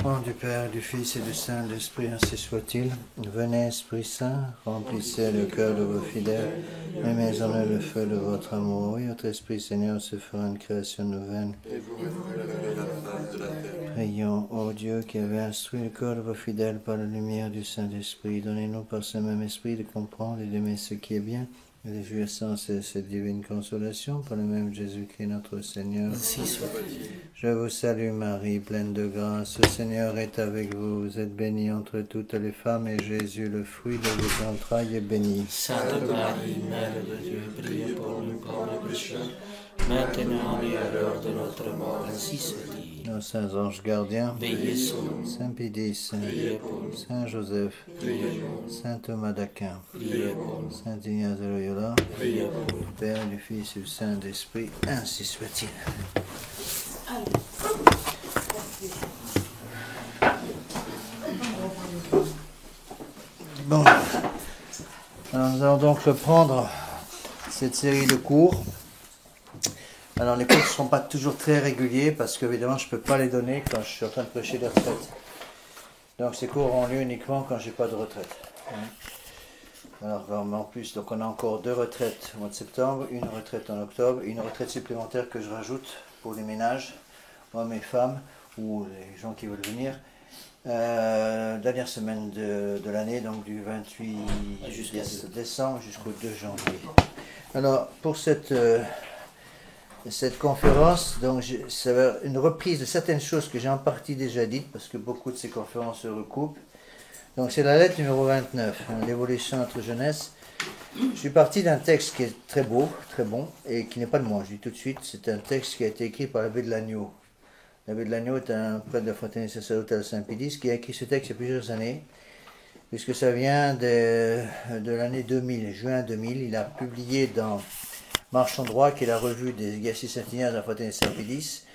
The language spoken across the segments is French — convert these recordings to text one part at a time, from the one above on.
nom du Père, du Fils et du Saint-Esprit, ainsi soit-il. Venez, Esprit Saint, remplissez le cœur de vos fidèles, et mettez en eux le feu de votre amour. Oui, votre Esprit, Seigneur, se fera une création nouvelle. Et vous révélerez la face de la terre. Prions, ô Dieu, qui avez instruit le cœur de vos fidèles par la lumière du Saint-Esprit. Donnez-nous par ce même Esprit de comprendre et d'aimer ce qui est bien, et de jouir sans cesse cette divine consolation par le même Jésus-Christ notre Seigneur. Ainsi soit-il. Je vous salue Marie, pleine de grâce, le Seigneur est avec vous. Vous êtes bénie entre toutes les femmes, et Jésus, le fruit de vos entrailles, est béni. Sainte Marie, Mère de Dieu, priez pour nous pauvres pécheurs, maintenant et à l'heure de notre mort, ainsi soit-il. Nos saints anges gardiens, Veillez sur nous, Saint Pédis, priez pour nous, Saint Joseph, priez pour nous, Saint Thomas d'Aquin, priez pour nous, Saint Ignace de Loyola, priez pour nous. du Père, du Fils et du Saint-Esprit, ainsi soit-il. Bon, alors nous allons donc reprendre cette série de cours. Alors les cours ne seront pas toujours très réguliers parce qu'évidemment je ne peux pas les donner quand je suis en train de prêcher les retraites. Donc ces cours ont lieu uniquement quand je n'ai pas de retraite. Alors en plus, donc on a encore 2 retraites au mois de septembre, une retraite en octobre, et une retraite supplémentaire que je rajoute pour les ménages, hommes et femmes, ou les gens qui veulent venir. Dernière semaine de l'année, donc du 28 décembre jusqu'au 2 janvier. Alors pour cette conférence, donc ça va être une reprise de certaines choses que j'ai en partie déjà dites, parce que beaucoup de ces conférences se recoupent. Donc c'est la lettre numéro 29, l'évolution de notre jeunesse. Je suis parti d'un texte qui est très beau, très bon, et qui n'est pas de moi, je dis tout de suite, c'est un texte qui a été écrit par l'abbé de Lagneau. L'abbé de Lagneau est un prêtre de la Fraternité sacerdotale Saint-Pédis qui a écrit ce texte il y a plusieurs années, puisque ça vient de l'année 2000, juin 2000. Il a publié dans Marche en droit, qui est la revue des exercices Saint-Ignace de la Fraternité Saint-Pédis,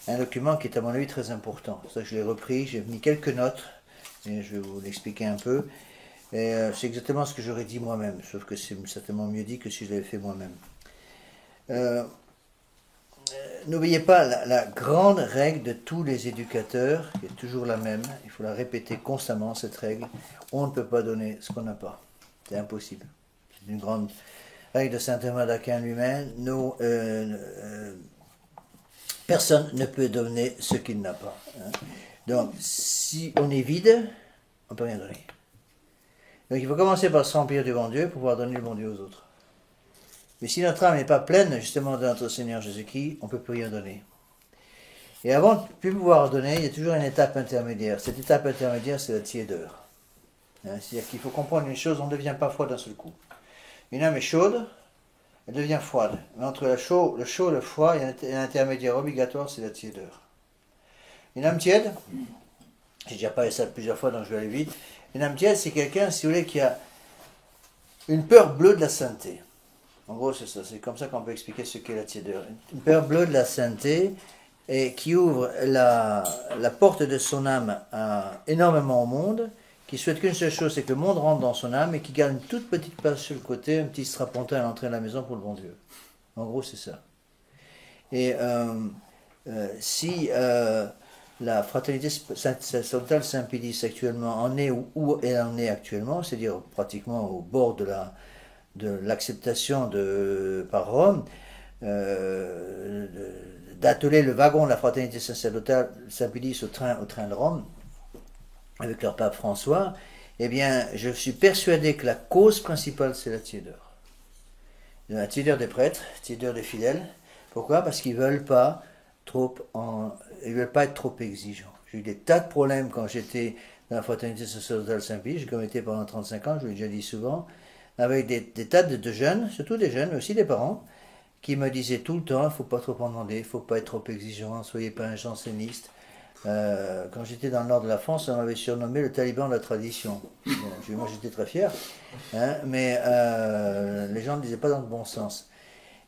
un document qui est à mon avis très important. C'est ça que je l'ai repris, j'ai mis quelques notes, et je vais vous l'expliquer un peu. Et c'est exactement ce que j'aurais dit moi-même, sauf que c'est certainement mieux dit que si je l'avais fait moi-même. N'oubliez pas la grande règle de tous les éducateurs, qui est toujours la même, il faut la répéter constamment, cette règle: on ne peut pas donner ce qu'on n'a pas. C'est impossible. C'est une grande règle de saint Thomas d'Aquin lui-même. Personne ne peut donner ce qu'il n'a pas. Hein. Donc, si on est vide, on ne peut rien donner. Donc, il faut commencer par se remplir du bon Dieu pour pouvoir donner le bon Dieu aux autres. Mais si notre âme n'est pas pleine, justement, de notre Seigneur Jésus-Christ, on ne peut plus rien donner. Et avant de plus pouvoir donner, il y a toujours une étape intermédiaire. Cette étape intermédiaire, c'est la tiédeur. Hein, c'est-à-dire qu'il faut comprendre une chose, on ne devient pas froid d'un seul coup. Une âme est chaude, elle devient froide. Mais entre le chaud et le froid, il y a un intermédiaire obligatoire, c'est la tiédeur. Une âme tiède, j'ai déjà parlé de ça plusieurs fois, donc je vais aller vite. Une âme tiède, c'est quelqu'un, si vous voulez, qui a une peur bleue de la sainteté. En gros, c'est ça, c'est comme ça qu'on peut expliquer ce qu'est la tiédeur. Une peur bleue de la sainteté, et qui ouvre la porte de son âme énormément au monde, qui souhaite qu'une seule chose, c'est que le monde rentre dans son âme, et qui garde une toute petite place sur le côté, un petit strapontin à l'entrée de la maison pour le bon Dieu. En gros, c'est ça. Et si la fraternité sacerdotale Saint-Pédis actuellement en est où elle en est actuellement, c'est-à-dire pratiquement au bord de l'acceptation par Rome, d'atteler le wagon de la fraternité sacerdotale Saint-Pédis au train de Rome, avec leur pape François, eh bien, je suis persuadé que la cause principale, c'est la tiédeur. La tiédeur des prêtres, la tiédeur des fidèles. Pourquoi? Parce qu'ils ne veulent pas être trop exigeants. J'ai eu des tas de problèmes quand j'étais dans la fraternité sacerdotale Saint-Pédis, j'ai commetté pendant 35 ans, je l'ai déjà dit souvent, avec des tas de jeunes, surtout des jeunes, mais aussi des parents, qui me disaient tout le temps: il ne faut pas trop en demander, il ne faut pas être trop exigeant, soyez pas un janséniste. Quand j'étais dans le nord de la France, on m'avait surnommé le taliban de la tradition. Bon, moi j'étais très fier, hein, mais les gens ne disaient pas dans le bon sens.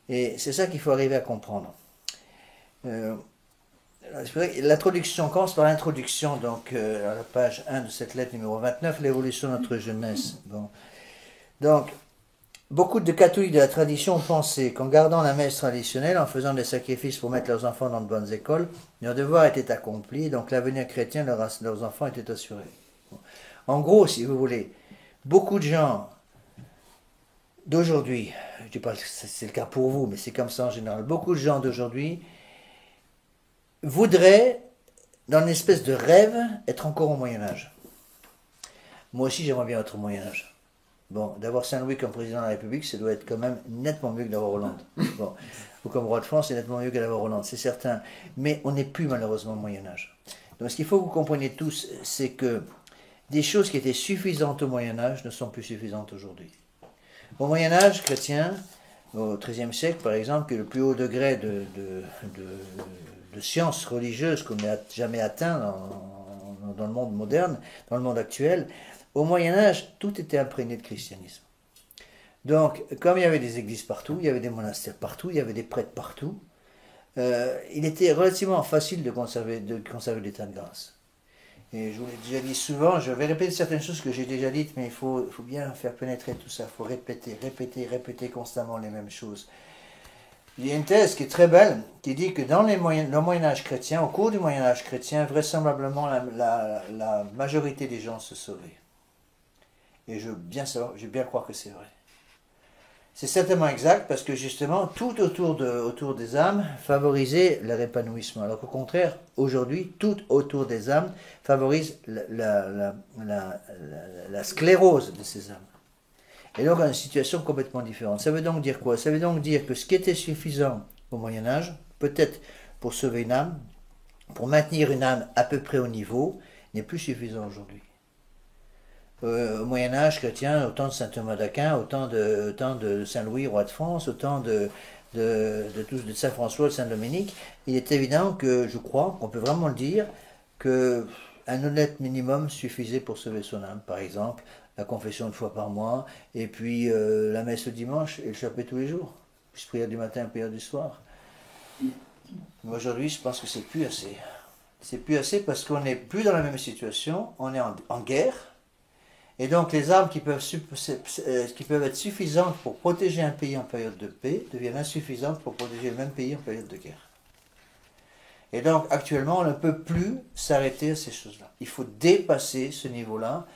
Et c'est ça qu'il faut arriver à comprendre. L'introduction commence par l'introduction, donc à la page 1 de cette lettre numéro 29, l'évolution de notre jeunesse. Bon. Donc, beaucoup de catholiques de la tradition pensaient qu'en gardant la messe traditionnelle, en faisant des sacrifices pour mettre leurs enfants dans de bonnes écoles, leur devoir était accompli, donc l'avenir chrétien de leurs enfants était assuré. En gros, si vous voulez, beaucoup de gens d'aujourd'hui, je ne dis pas que c'est le cas pour vous, mais c'est comme ça en général, beaucoup de gens d'aujourd'hui voudraient, dans une espèce de rêve, être encore au Moyen-Âge. Moi aussi, j'aimerais bien être au Moyen-Âge. Bon, d'avoir Saint-Louis comme président de la République, ça doit être quand même nettement mieux que d'avoir Hollande. Bon, ou comme roi de France, c'est nettement mieux que d'avoir Hollande, c'est certain. Mais on n'est plus malheureusement au Moyen-Âge. Donc ce qu'il faut que vous compreniez tous, c'est que des choses qui étaient suffisantes au Moyen-Âge ne sont plus suffisantes aujourd'hui. Au Moyen-Âge chrétien, au XIIIe siècle par exemple, qui est le plus haut degré de science religieuse qu'on n'ait jamais atteint dans le monde moderne, dans le monde actuel, au Moyen-Âge, tout était imprégné de christianisme. Donc, comme il y avait des églises partout, il y avait des monastères partout, il y avait des prêtres partout, il était relativement facile de conserver l'état de grâce. Et je vous l'ai déjà dit souvent, je vais répéter certaines choses que j'ai déjà dites, mais il faut bien faire pénétrer tout ça, il faut répéter constamment les mêmes choses. Il y a une thèse qui est très belle, qui dit que dans le Moyen-Âge chrétien, au cours du Moyen-Âge chrétien, vraisemblablement la majorité des gens se sauvaient. Et je veux bien croire que c'est vrai. C'est certainement exact parce que justement, tout autour des âmes favorisait leur épanouissement. Alors qu'au contraire, aujourd'hui, tout autour des âmes favorise la sclérose de ces âmes. Et donc, on a une situation complètement différente. Ça veut donc dire quoi? Ça veut donc dire que ce qui était suffisant au Moyen-Âge, peut-être pour sauver une âme, pour maintenir une âme à peu près au niveau, n'est plus suffisant aujourd'hui. Au Moyen-Âge chrétien, autant de saint Thomas d'Aquin, autant de Saint-Louis, roi de France, autant de saint François, de saint Dominique, il est évident que, je crois, qu'on peut vraiment le dire, qu'un honnête minimum suffisait pour sauver son âme. Par exemple, la confession une fois par mois, et puis la messe le dimanche et le chapelet tous les jours, puis prière du matin, prière du soir. Mais aujourd'hui, je pense que c'est plus assez. C'est plus assez parce qu'on n'est plus dans la même situation, on est en guerre. Et donc les armes qui peuvent être suffisantes pour protéger un pays en période de paix deviennent insuffisantes pour protéger le même pays en période de guerre. Et donc actuellement on ne peut plus s'arrêter à ces choses-là. Il faut dépasser ce niveau-là.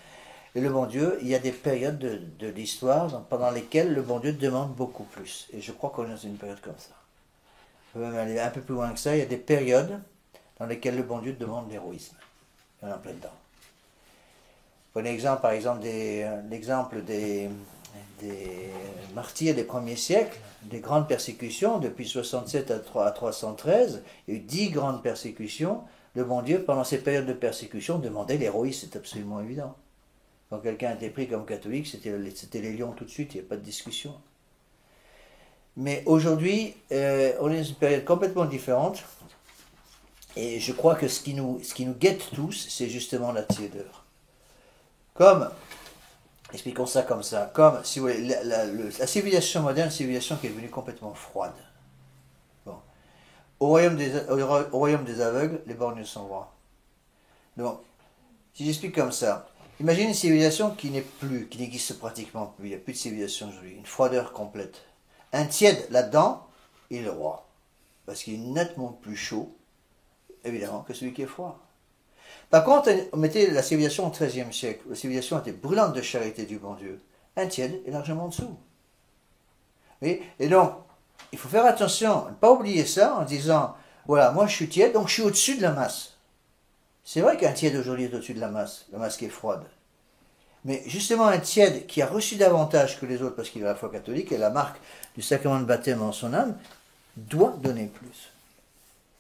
Et le bon Dieu, il y a des périodes de l'histoire pendant lesquelles le bon Dieu demande beaucoup plus. Et je crois qu'on est dans une période comme ça. On peut même aller un peu plus loin que ça. Il y a des périodes dans lesquelles le bon Dieu demande l'héroïsme. Il y en a plein dedans. Prenez l'exemple, par exemple, l'exemple des martyrs des premiers siècles, des grandes persécutions, depuis 67 à 313, il y a eu 10 grandes persécutions. Le bon Dieu, pendant ces périodes de persécution, demandait l'héroïsme, c'est absolument évident. Quand quelqu'un était pris comme catholique, c'était les lions tout de suite, il n'y a pas de discussion. Mais aujourd'hui, on est dans une période complètement différente, et je crois que ce qui nous guette tous, c'est justement la tiédeur. Comme, expliquons ça comme ça, comme, si vous voulez, la civilisation moderne, une civilisation qui est devenue complètement froide. Bon. Au royaume des aveugles, les borgneux sont rois. Donc, si j'explique comme ça, imaginez une civilisation qui n'existe pratiquement plus, il n'y a plus de civilisation aujourd'hui, une froideur complète. Un tiède là-dedans, il est le roi. Parce qu'il est nettement plus chaud, évidemment, que celui qui est froid. Par contre, on mettait la civilisation au XIIIe siècle. La civilisation était brûlante de charité du bon Dieu. Un tiède est largement en dessous. Oui. Et donc, il faut faire attention, ne pas oublier ça en disant, voilà, moi je suis tiède, donc je suis au-dessus de la masse. C'est vrai qu'un tiède aujourd'hui est au-dessus de la masse qui est froide. Mais justement, un tiède qui a reçu davantage que les autres parce qu'il a la foi catholique et la marque du sacrement de baptême en son âme, doit donner plus.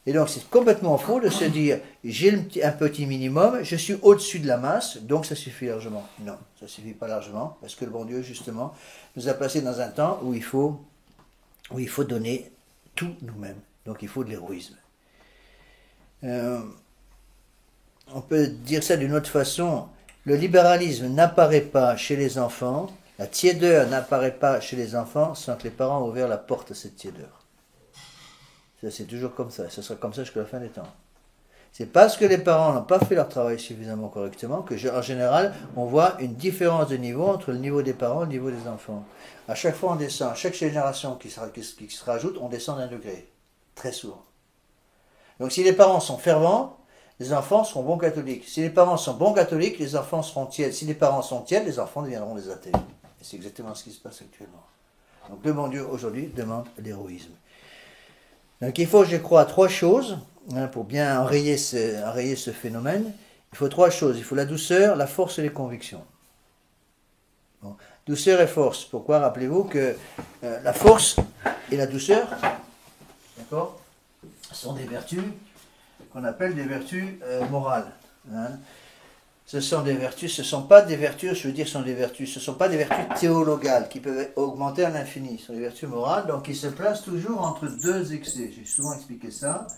Et donc c'est complètement faux de se dire j'ai un petit minimum, je suis au-dessus de la masse, donc ça suffit largement. Non, ça ne suffit pas largement, parce que le bon Dieu justement nous a placés dans un temps où il faut donner tout nous-mêmes. Donc il faut de l'héroïsme. On peut dire ça d'une autre façon, le libéralisme n'apparaît pas chez les enfants, la tiédeur n'apparaît pas chez les enfants sans que les parents aient ouvert la porte à cette tiédeur. C'est toujours comme ça, ce sera comme ça jusqu'à la fin des temps. C'est parce que les parents n'ont pas fait leur travail suffisamment correctement que, en général, on voit une différence de niveau entre le niveau des parents et le niveau des enfants. À chaque fois, on descend. À chaque génération qui se rajoute, on descend d'un degré. Très souvent. Donc, si les parents sont fervents, les enfants seront bons catholiques. Si les parents sont bons catholiques, les enfants seront tièdes. Si les parents sont tièdes, les enfants deviendront des athées. Et c'est exactement ce qui se passe actuellement. Donc, le bon Dieu, aujourd'hui, demande l'héroïsme. Donc, il faut, je crois, trois choses pour bien enrayer ce phénomène. Il faut trois choses. Il faut la douceur, la force et les convictions. Bon. Douceur et force. Pourquoi? Rappelez-vous que la force et la douceur, d'accord, sont des vertus qu'on appelle des vertus morales. Ce sont des vertus, ce ne sont pas des vertus, je veux dire, ce sont des vertus, ce ne sont pas des vertus théologales qui peuvent augmenter à l'infini. Ce sont des vertus morales, donc ils se placent toujours entre deux excès. J'ai souvent expliqué ça.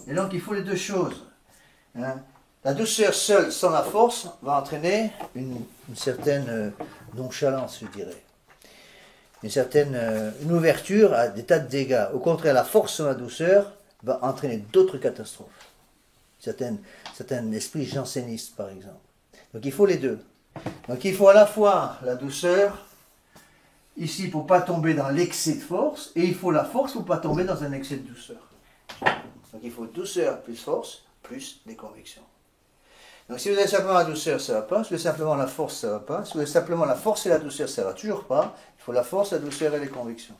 Et donc il faut les deux choses. La douceur seule, sans la force, va entraîner une certaine nonchalance, je dirais. Une ouverture à des tas de dégâts. Au contraire, la force sans la douceur va entraîner d'autres catastrophes. Certains esprits jansénistes, par exemple. Donc il faut les deux. Donc il faut à la fois la douceur, ici pour ne pas tomber dans l'excès de force, et il faut la force pour ne pas tomber dans un excès de douceur. Donc il faut douceur plus force, plus les convictions. Donc si vous avez simplement la douceur, ça ne va pas. Si vous avez simplement la force, ça ne va pas. Si vous avez simplement la force et la douceur, ça ne va toujours pas. Il faut la force, la douceur et les convictions.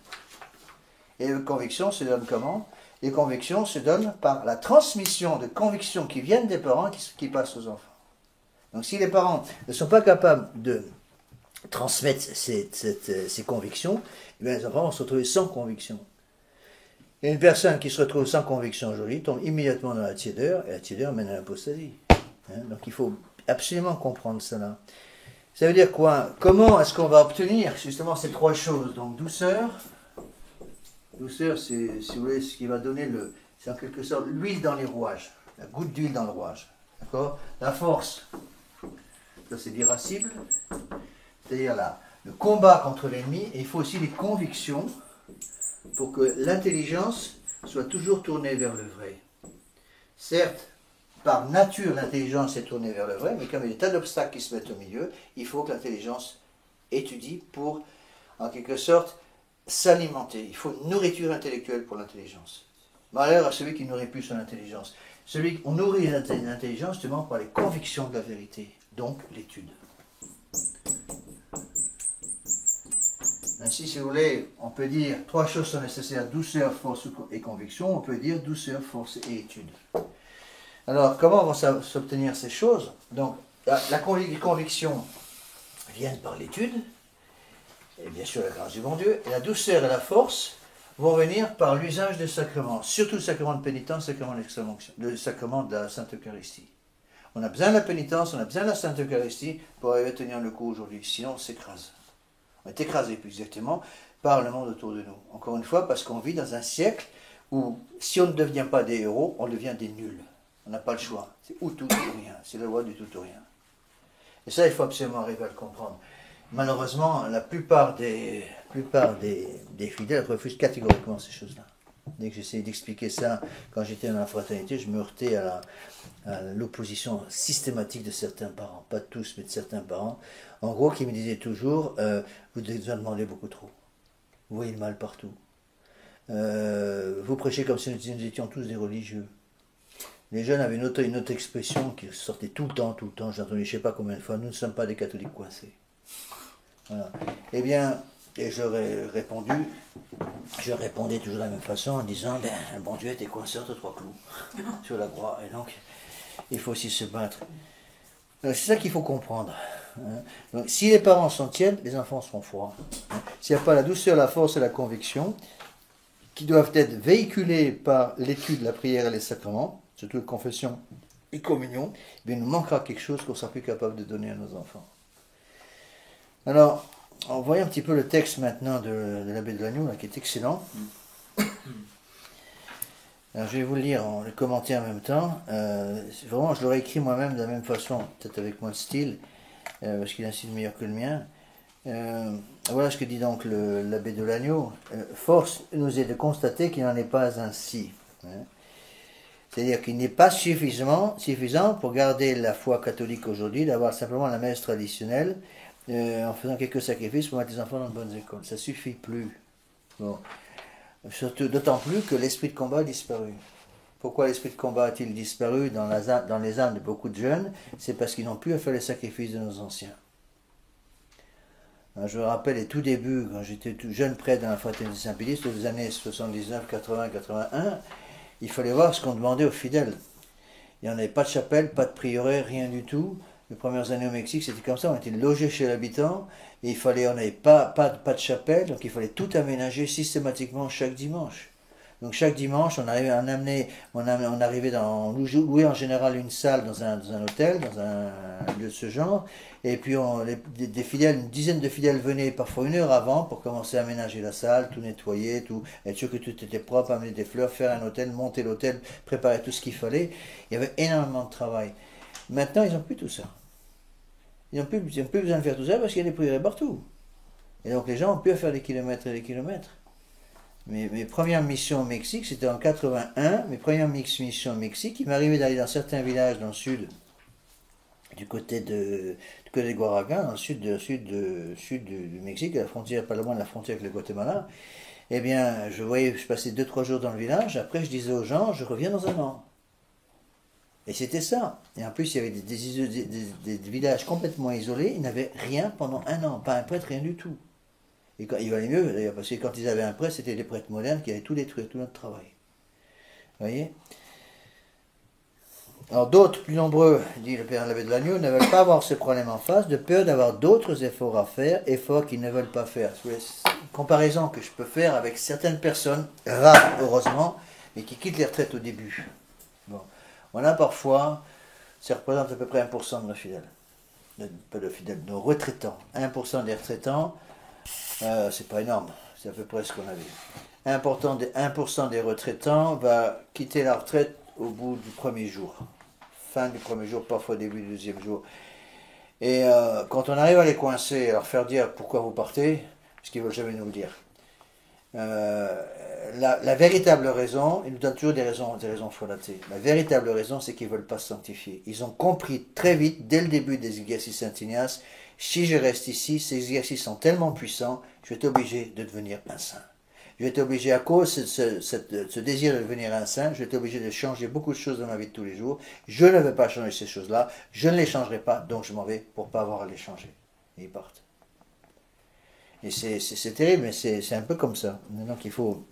Et les convictions se donnent comment? Les convictions se donnent par la transmission de convictions qui viennent des parents qui passent aux enfants. Donc si les parents ne sont pas capables de transmettre ces convictions, eh bien, les enfants vont se retrouver sans conviction. Et une personne qui se retrouve sans conviction aujourd'hui tombe immédiatement dans la tiédeur, et la tiédeur mène à l'apostasie. Donc il faut absolument comprendre cela. Ça veut dire quoi? Comment est-ce qu'on va obtenir justement ces trois choses? Donc douceur. Douceur, c'est, si vous voulez, ce qui va donner c'est en quelque sorte l'huile dans les rouages, la goutte d'huile dans le rouage. D'accord? La force, ça c'est l'irascible, c'est-à-dire le combat contre l'ennemi, et il faut aussi les convictions pour que l'intelligence soit toujours tournée vers le vrai. Certes, par nature, l'intelligence est tournée vers le vrai, mais comme il y a des tas d'obstacles qui se mettent au milieu, il faut que l'intelligence étudie pour, en quelque sorte, s'alimenter. Il faut une nourriture intellectuelle pour l'intelligence. Malheur à celui qui nourrit plus son intelligence. On nourrit l'intelligence justement par les convictions de la vérité, donc l'étude. Ainsi, si vous voulez, on peut dire trois choses sont nécessaires: douceur, force et conviction. On peut dire douceur, force et étude. Alors, comment vont s'obtenir ces choses? Donc, les convictions viennent par l'étude, et bien sûr la grâce du bon Dieu, et la douceur et la force vont venir par l'usage des sacrements, surtout le sacrement de pénitence, le sacrement de la Sainte Eucharistie. On a besoin de la pénitence, on a besoin de la Sainte Eucharistie pour arriver à tenir le coup aujourd'hui, sinon on s'écrase. On est écrasé plus exactement par le monde autour de nous. Encore une fois, parce qu'on vit dans un siècle où si on ne devient pas des héros, on devient des nuls. On n'a pas le choix. C'est ou tout ou rien. C'est la loi du tout ou rien. Et ça, il faut absolument arriver à le comprendre. Malheureusement, la plupart des fidèles refusent catégoriquement ces choses-là. Dès que j'essayais d'expliquer ça, quand j'étais dans la fraternité, je me heurtais à l'opposition systématique de certains parents. Pas tous, mais de certains parents. En gros, qui me disaient toujours, vous en demandez beaucoup trop. Vous voyez le mal partout. Vous prêchez comme si nous étions tous des religieux. Les jeunes avaient une autre expression qui sortait tout le temps. J'ai entendu je ne sais pas combien de fois, nous ne sommes pas des catholiques coincés. Voilà. Eh bien, et je répondais toujours de la même façon en disant, le bon Dieu était coincé entre trois clous sur la croix, et donc il faut aussi se battre. C'est ça qu'il faut comprendre. Donc, si les parents sont tièdes, les enfants seront froids. S'il n'y a pas la douceur, la force et la conviction, qui doivent être véhiculées par l'étude, la prière et les sacrements, surtout la confession et communion, il nous manquera quelque chose qu'on ne sera plus capable de donner à nos enfants. Alors, on voit un petit peu le texte maintenant de l'abbé de Lannion, qui est excellent. Alors, je vais vous le lire, le commenter en même temps. Vraiment, je l'aurais écrit moi-même de la même façon, peut-être avec moins de style, parce qu'il a un style meilleur que le mien. Voilà ce que dit donc l'abbé de Lannion. Force nous est de constater qu'il n'en est pas ainsi. C'est-à-dire qu'il n'est pas suffisant pour garder la foi catholique aujourd'hui, d'avoir simplement la messe traditionnelle, en faisant quelques sacrifices pour mettre les enfants dans de bonnes écoles. Ça ne suffit plus. Bon. Surtout, d'autant plus que l'esprit de combat a disparu. Pourquoi l'esprit de combat a-t-il disparu dans les âmes de beaucoup de jeunes? C'est parce qu'ils n'ont plus à faire les sacrifices de nos anciens. Alors, je me rappelle les tout débuts, quand j'étais tout jeune prêtre dans la fraternité Saint-Pédis, aux années 79, 80, 81, il fallait voir ce qu'on demandait aux fidèles. Il n'y en avait pas de chapelle, pas de prieuré, rien du tout. Les premières années au Mexique, c'était comme ça, on était logés chez l'habitant, et on n'avait pas de chapelle, donc il fallait tout aménager systématiquement chaque dimanche. Donc chaque dimanche, on arrivait on louait en général une salle dans un hôtel, dans un lieu de ce genre, et puis des fidèles, une dizaine de fidèles venaient parfois 1 heure avant pour commencer à aménager la salle, tout nettoyer, tout, être sûr que tout était propre, amener des fleurs, faire un hôtel, monter l'hôtel, préparer tout ce qu'il fallait. Il y avait énormément de travail. Maintenant, ils n'ont plus tout ça. Ils n'ont plus besoin de faire tout ça parce qu'il y a des prieurés partout. Et donc les gens ont pu faire des kilomètres et des kilomètres. Mes premières missions au Mexique, c'était en 81. Mes premières missions au Mexique, il m'arrivait d'aller dans certains villages dans le sud, du côté de Guaraga, dans le sud du Mexique, à la frontière, pas loin de la frontière avec le Guatemala. Eh bien, je passais 2-3 jours dans le village, après je disais aux gens, je reviens dans un an. Et c'était ça. Et en plus, il y avait des villages complètement isolés, ils n'avaient rien pendant 1 an, pas un prêtre, rien du tout. Et il valait mieux, d'ailleurs, parce que quand ils avaient un prêtre, c'était des prêtres modernes qui avaient tout détruit, tout notre travail. Vous voyez? Alors d'autres, plus nombreux, dit le père l'abbé de l'Agneau, ne veulent pas avoir ce problème en face, de peur d'avoir d'autres efforts à faire, efforts qu'ils ne veulent pas faire. C'est une comparaison que je peux faire avec certaines personnes, rares heureusement, mais qui quittent les retraites au début. Bon. On a parfois, ça représente à peu près 1% de nos fidèles. Pas de fidèles, de nos retraitants. 1% des retraitants, c'est pas énorme, c'est à peu près ce qu'on avait. 1% des retraitants va quitter la retraite au bout du premier jour. Fin du premier jour, parfois début du deuxième jour. Et quand on arrive à les coincer, à leur faire dire pourquoi vous partez, parce qu'ils ne veulent jamais nous le dire. La véritable raison, ils nous donnent toujours des raisons follatées. La véritable raison, c'est qu'ils ne veulent pas se sanctifier. Ils ont compris très vite, dès le début des exercices Saint-Ignace, si je reste ici, ces exercices sont tellement puissants, je vais être obligé de devenir un saint. Je vais être obligé, à cause de ce désir de devenir un saint, je vais être obligé de changer beaucoup de choses dans ma vie de tous les jours. Je ne veux pas changer ces choses-là, je ne les changerai pas, donc je m'en vais pour ne pas avoir à les changer. Et ils partent. Et c'est terrible, mais c'est un peu comme ça. Donc il faut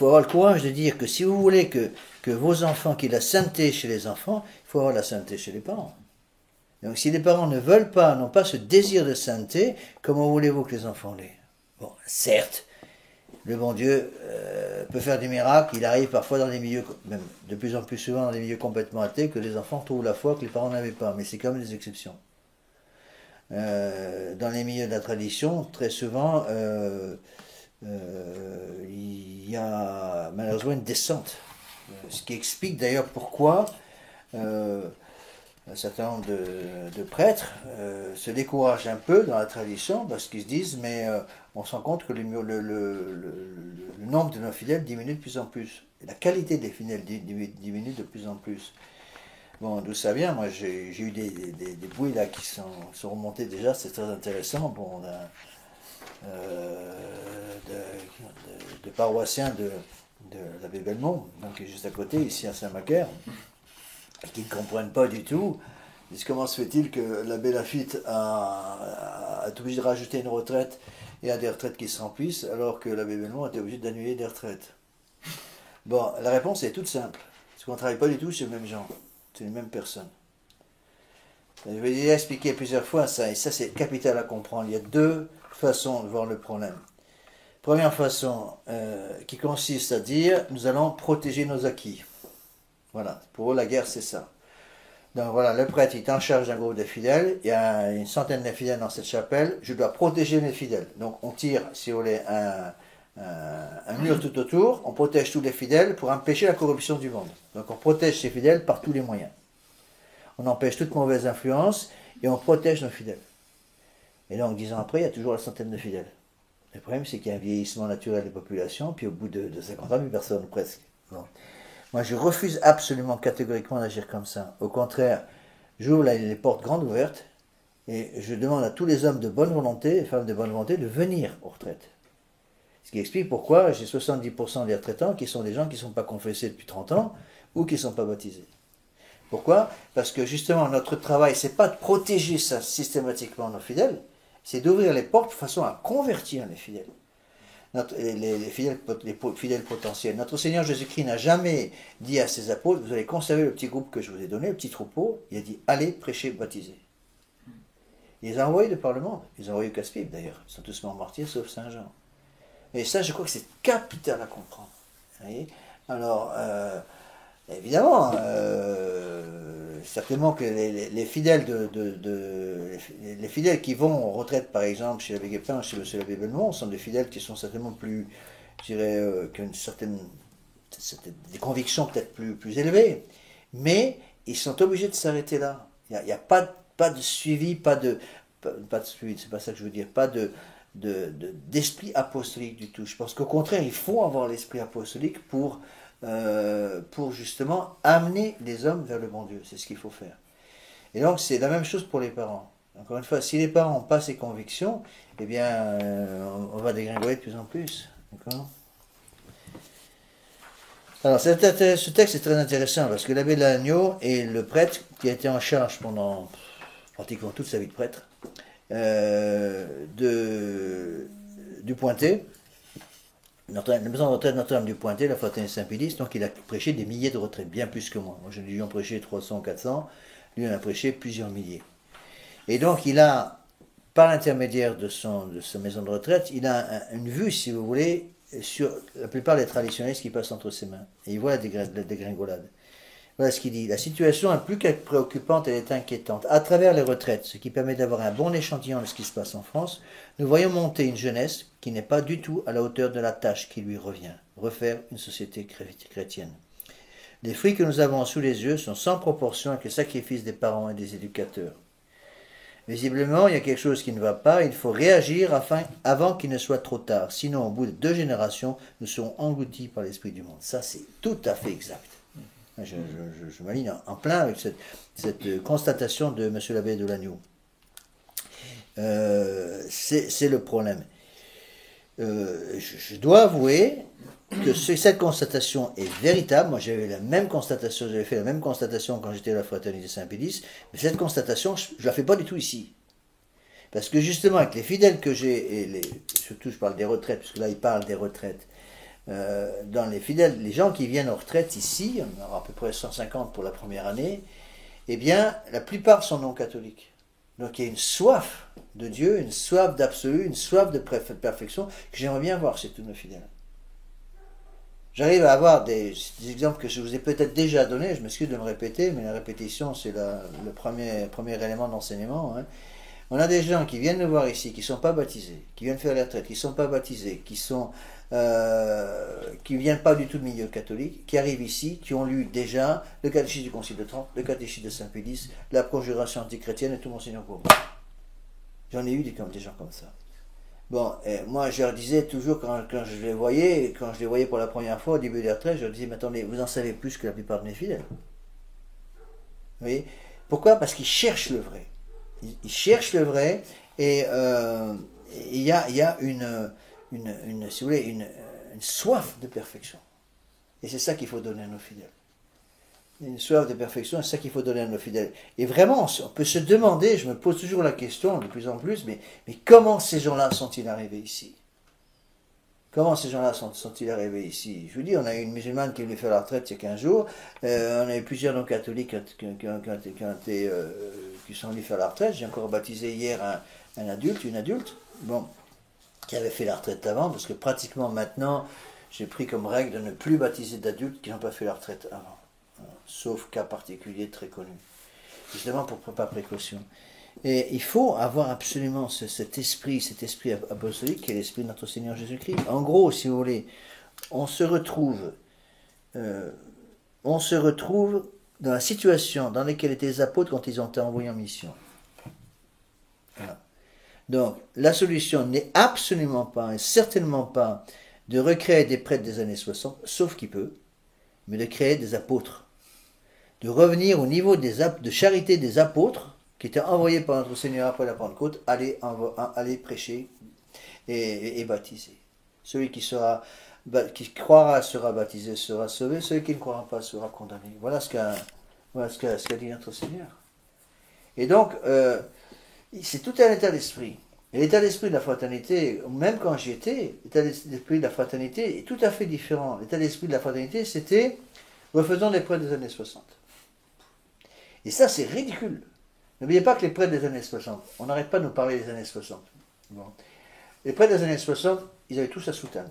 avoir le courage de dire que si vous voulez que vos enfants, qu'il y ait la sainteté chez les enfants, il faut avoir la sainteté chez les parents. Donc si les parents ne veulent pas, n'ont pas ce désir de sainteté, comment voulez-vous que les enfants l'aient? Bon, certes, le bon Dieu peut faire des miracles, il arrive parfois dans des milieux, même de plus en plus souvent dans des milieux complètement athées, que les enfants trouvent la foi que les parents n'avaient pas, mais c'est quand même des exceptions. Dans les milieux de la tradition, très souvent, il y a malheureusement une descente. Ce qui explique d'ailleurs pourquoi un certain nombre de prêtres se découragent un peu dans la tradition, parce qu'ils se disent, mais on se rend compte que le nombre de nos fidèles diminue de plus en plus. Et la qualité des fidèles diminue de plus en plus. Bon, d'où ça vient? Moi, j'ai eu des bouilles là qui sont remontées déjà, c'est très intéressant. Bon, de paroissiens de l'abbé Belmont, donc qui est juste à côté, ici à Saint-Macaire, et qui ne comprennent pas du tout. Ils disent comment se fait-il que l'abbé Laffitte a été obligé de rajouter une retraite et a des retraites qui se remplissent, alors que l'abbé Belmont a été obligé d'annuler des retraites. Bon, la réponse est toute simple, parce qu'on ne travaille pas du tout chez les mêmes gens. C'est les mêmes personnes. Je vais déjà expliquer plusieurs fois ça, et ça c'est capital à comprendre. Il y a 2 façons de voir le problème. Première façon, qui consiste à dire, nous allons protéger nos acquis. Voilà, pour eux la guerre c'est ça. Donc voilà, le prêtre est en charge d'un groupe de fidèles, il y a une centaine de fidèles dans cette chapelle, je dois protéger mes fidèles. Donc on tire, si vous voulez, un mur tout autour, on protège tous les fidèles pour empêcher la corruption du monde. Donc on protège ces fidèles par tous les moyens. On empêche toute mauvaise influence et on protège nos fidèles. Et donc 10 ans après, il y a toujours la centaine de fidèles. Le problème, c'est qu'il y a un vieillissement naturel des populations, puis au bout de 50 ans, plus personne, presque. Bon. Moi, je refuse absolument catégoriquement d'agir comme ça. Au contraire, j'ouvre les portes grandes ouvertes, et je demande à tous les hommes de bonne volonté, et femmes de bonne volonté, de venir aux retraites. Ce qui explique pourquoi j'ai 70% des retraitants qui sont des gens qui ne sont pas confessés depuis 30 ans, ou qui ne sont pas baptisés. Pourquoi? Parce que justement, notre travail, c'est pas de protéger ça systématiquement nos fidèles, c'est d'ouvrir les portes de façon à convertir les fidèles. Les fidèles potentiels. Notre Seigneur Jésus-Christ n'a jamais dit à ses apôtres, vous allez conserver le petit groupe que je vous ai donné, le petit troupeau, il a dit, allez prêcher, baptiser. Il les a envoyés de par le monde, ils les a envoyés au Casse-Pipe d'ailleurs, ils sont tous morts martyrs sauf Saint Jean. Et ça, je crois que c'est capital à comprendre. Vous voyez? Alors, évidemment, certainement que les fidèles les fidèles qui vont en retraite, par exemple, chez l'abbé Guépin, chez M. l'abbé Belmont, sont des fidèles qui sont certainement plus, je dirais, qui ont des convictions peut-être plus élevées, mais ils sont obligés de s'arrêter là. Il n'y a pas de suivi, pas de suivi, c'est pas ça que je veux dire, pas d'esprit apostolique du tout. Je pense qu'au contraire, il faut avoir l'esprit apostolique pour justement amener les hommes vers le bon Dieu. C'est ce qu'il faut faire. Et donc, c'est la même chose pour les parents. Encore une fois, si les parents n'ont pas ces convictions, eh bien, on va dégringoler de plus en plus. D'accord ? Alors, ce texte est très intéressant parce que l'abbé de Lannion est le prêtre qui a été en charge pendant pratiquement toute sa vie de prêtre du Pointet. La maison de retraite Notre-Dame du Pointet, la Fraternité Saint-Pédis, donc il a prêché des milliers de retraites, bien plus que moi. Moi, j'ai dû en prêcher 300, 400, lui en a prêché plusieurs milliers. Et donc, il a, par l'intermédiaire de sa maison de retraite, il a une vue, si vous voulez, sur la plupart des traditionnalistes qui passent entre ses mains. Et il voit la dégringolade. Voilà ce qu'il dit. La situation est plus que préoccupante, elle est inquiétante. À travers les retraites, ce qui permet d'avoir un bon échantillon de ce qui se passe en France, nous voyons monter une jeunesse qui n'est pas du tout à la hauteur de la tâche qui lui revient, refaire une société chrétienne. Les fruits que nous avons sous les yeux sont sans proportion avec le sacrifice des parents et des éducateurs. Visiblement, il y a quelque chose qui ne va pas, il faut réagir avant qu'il ne soit trop tard. Sinon, au bout de 2 générations, nous serons engloutis par l'esprit du monde. Ça, c'est tout à fait exact. Je m'aligne en plein avec cette constatation de M. l'abbé de Lannion. C'est le problème. Je dois avouer que cette constatation est véritable. Moi, j'avais fait la même constatation quand j'étais à la Fraternité Saint-Pédis, mais cette constatation, je ne la fais pas du tout ici. Parce que justement, avec les fidèles que j'ai, et surtout je parle des retraites, parce que là, il parle des retraites, dans les fidèles, les gens qui viennent en retraite ici, on aura à peu près 150 pour la première année, eh bien, la plupart sont non catholiques. Donc il y a une soif de Dieu, une soif d'absolu, une soif de perfection que j'aimerais bien voir chez tous nos fidèles. J'arrive à avoir des exemples que je vous ai peut-être déjà donnés, je m'excuse de me répéter, mais la répétition c'est le premier élément d'enseignement. Hein. On a des gens qui viennent nous voir ici, qui ne sont pas baptisés, qui viennent faire la retraite, qui ne sont pas baptisés, qui viennent pas du tout de milieu catholique, qui arrivent ici, qui ont lu déjà le catéchisme du Concile de Trente, le catéchisme de Saint-Pédis, la conjuration antichrétienne et tout Monseigneur Pauvre. J'en ai eu des gens comme ça. Bon, moi je leur disais toujours quand je les voyais pour la première fois au début des retraites, je leur disais, mais attendez, vous en savez plus que la plupart de mes fidèles. Vous voyez? Pourquoi? Parce qu'ils cherchent le vrai. Ils cherchent le vrai et il y a si vous voulez, une soif de perfection. Et c'est ça qu'il faut donner à nos fidèles. Une soif de perfection, c'est ça qu'il faut donner à nos fidèles. Et vraiment, on peut se demander, je me pose toujours la question de plus en plus, mais comment ces gens-là sont-ils arrivés ici? Comment ces gens-là sont-ils arrivés ici? Je vous dis, on a eu une musulmane qui est venue faire la retraite il y a 15 jours, on a eu plusieurs non-catholiques qui sont venus faire la retraite. J'ai encore baptisé hier une adulte, bon, qui avait fait la retraite avant, parce que pratiquement maintenant, j'ai pris comme règle de ne plus baptiser d'adultes qui n'ont pas fait la retraite avant. Sauf cas particulier très connu. Justement pour pas précaution. Et il faut avoir absolument cet esprit apostolique qui est l'esprit de notre Seigneur Jésus-Christ. En gros, si vous voulez, on se retrouve dans la situation dans laquelle étaient les apôtres quand ils ont été envoyés en mission. Voilà. Donc, la solution n'est absolument pas, et certainement pas, de recréer des prêtres des années 60, sauf qui peut, mais de créer des apôtres. De revenir au niveau de charité des apôtres, qui étaient envoyés par notre Seigneur après la Pentecôte, aller prêcher et baptiser. Celui qui croira sera baptisé, sera sauvé, celui qui ne croira pas sera condamné. Voilà ce qu'a dit notre Seigneur. Et donc, c'est tout un état d'esprit. Et l'état d'esprit de la fraternité, même quand j'y étais, l'état d'esprit de la fraternité est tout à fait différent. L'état d'esprit de la fraternité, c'était refaisons les prêtres des années 60. Et ça, c'est ridicule. N'oubliez pas que les prêtres des années 60, on n'arrête pas de nous parler des années 60. Bon. Les prêtres des années 60, ils avaient tous la soutane,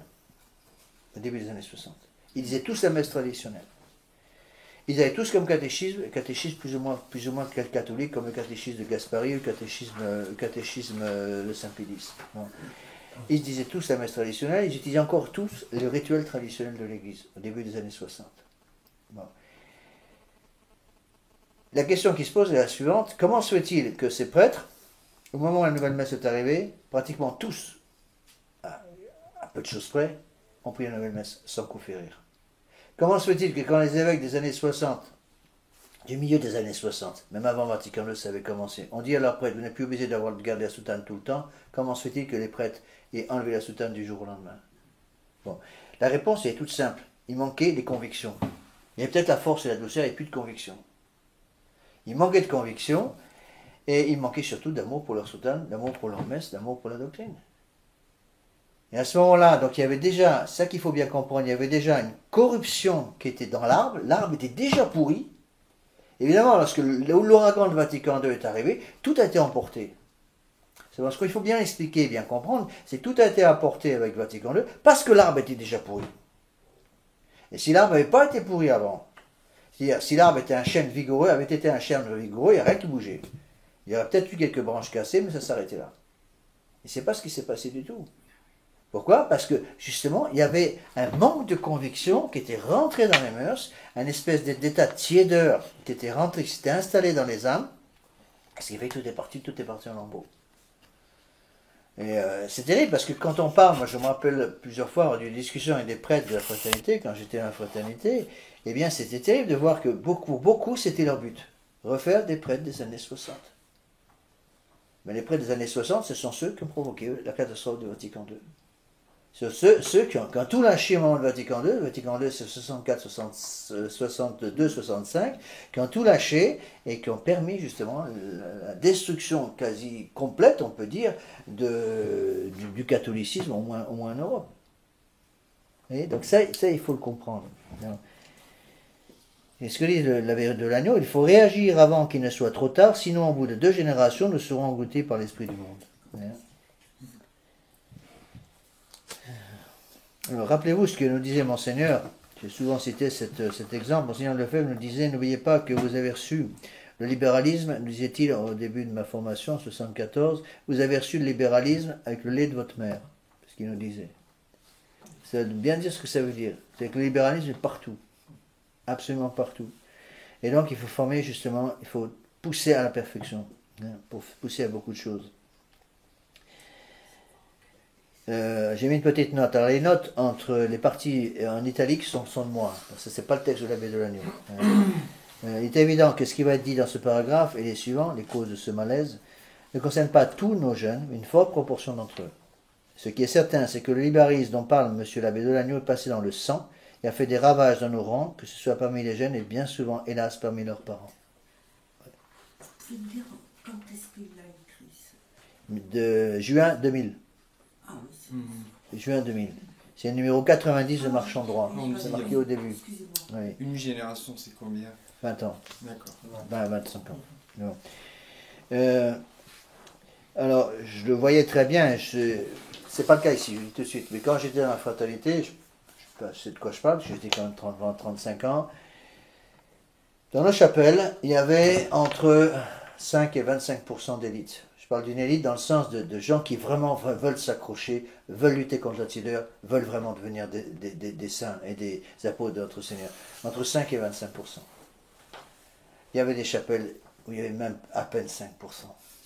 au début des années 60. Ils disaient tous la messe traditionnelle. Ils avaient tous comme catéchisme plus ou moins catholique, comme le catéchisme de Gaspari, le catéchisme de Saint-Pédis. Bon. Ils disaient tous la messe traditionnelle, ils utilisaient encore tous le rituel traditionnel de l'Église, au début des années 60. Bon. La question qui se pose est la suivante: comment se fait-il que ces prêtres, au moment où la nouvelle messe est arrivée, pratiquement tous, à peu de choses près, ont pris la nouvelle messe sans coup férir? Comment se fait-il que quand les évêques des années 60, du milieu des années 60, même avant Vatican II, ça avait commencé, on dit à leurs prêtres, vous n'êtes plus obligés d'avoir de garder la soutane tout le temps, comment se fait-il que les prêtres aient enlevé la soutane du jour au lendemain? Bon, la réponse est toute simple: il manquait des convictions. Il y avait peut-être la force et la douceur et plus de convictions. Il manquait de convictions et il manquait surtout d'amour pour leur soutane, d'amour pour leur messe, d'amour pour la doctrine. Et à ce moment-là, donc il y avait déjà, ça qu'il faut bien comprendre, il y avait déjà une corruption qui était dans l'arbre était déjà pourri. Évidemment, lorsque l'ouragan de Vatican II est arrivé, tout a été emporté. C'est parce qu'il faut bien expliquer, bien comprendre, c'est que tout a été apporté avec Vatican II parce que l'arbre était déjà pourri. Et si l'arbre n'avait pas été pourri avant, c'est-à-dire si l'arbre était un chêne vigoureux, avait été un chêne vigoureux, il n'y a rien qui bougeait. Il y aurait peut-être eu quelques branches cassées, mais ça s'arrêtait là. Et c'est pas ce qui s'est passé du tout. Pourquoi? Parce que, justement, il y avait un manque de conviction qui était rentré dans les mœurs, un espèce d'état de tiédeur qui était rentré, qui s'était installé dans les âmes, ce qui fait que tout est parti en lambeaux. Et c'est terrible, parce que quand on parle, moi je me rappelle plusieurs fois d'une discussion avec des prêtres de la fraternité, quand j'étais dans la fraternité, eh bien c'était terrible de voir que beaucoup c'était leur but, refaire des prêtres des années 60. Mais les prêtres des années 60, ce sont ceux qui ont provoqué la catastrophe de Vatican II. Ceux qui ont tout lâché au moment de Vatican II c'est 64, 62, 65, qui ont tout lâché et qui ont permis justement la destruction quasi complète, on peut dire, du catholicisme, au moins en Europe. Et donc ça, il faut le comprendre. Et ce que dit la vérité de l'agneau, il faut réagir avant qu'il ne soit trop tard, sinon au bout de 2 générations, nous serons engloutis par l'esprit du monde. Alors, rappelez-vous ce que nous disait Monseigneur, j'ai souvent cité cet exemple. Monseigneur Lefebvre nous disait: n'oubliez pas que vous avez reçu le libéralisme, nous disait-il au début de ma formation en 1974, vous avez reçu le libéralisme avec le lait de votre mère. C'est ce qu'il nous disait. Ça veut bien dire ce que ça veut dire. C'est que le libéralisme est partout, absolument partout. Et donc il faut former justement, il faut pousser à la perfection, pour pousser à beaucoup de choses. J'ai mis une petite note. Alors les notes entre les parties en italique sont de moi. Ce n'est pas le texte de l'abbé de l'Agneau. Il est évident que ce qui va être dit dans ce paragraphe et les suivants, les causes de ce malaise, ne concernent pas tous nos jeunes, mais une forte proportion d'entre eux. Ce qui est certain, c'est que le libéralisme dont parle M. l'abbé de l'Agneau est passé dans le sang et a fait des ravages dans nos rangs, que ce soit parmi les jeunes et bien souvent, hélas, parmi leurs parents. Vous pouvez me dire quand est-ce qu'il l'a écrit? De juin 2000. Ah oui, Juin 2000. C'est le numéro 90 de Marchand Droit. C'est marqué au début. excusez-moi. Oui, Une génération, c'est combien? 20 ans. D'accord. 25 ans. Non. Alors, je le voyais très bien. C'est pas le cas ici, je le dis tout de suite. Mais quand j'étais dans la fraternité, je sais de quoi je parle, j'étais quand même 35 ans. Dans nos chapelles, il y avait entre 5 et 25% d'élite. Je parle d'une élite dans le sens de gens qui vraiment veulent s'accrocher, veulent lutter contre la tiédeur, veulent vraiment devenir des saints et des apôtres de notre Seigneur. Entre 5 et 25%. Il y avait des chapelles où il y avait même à peine 5%.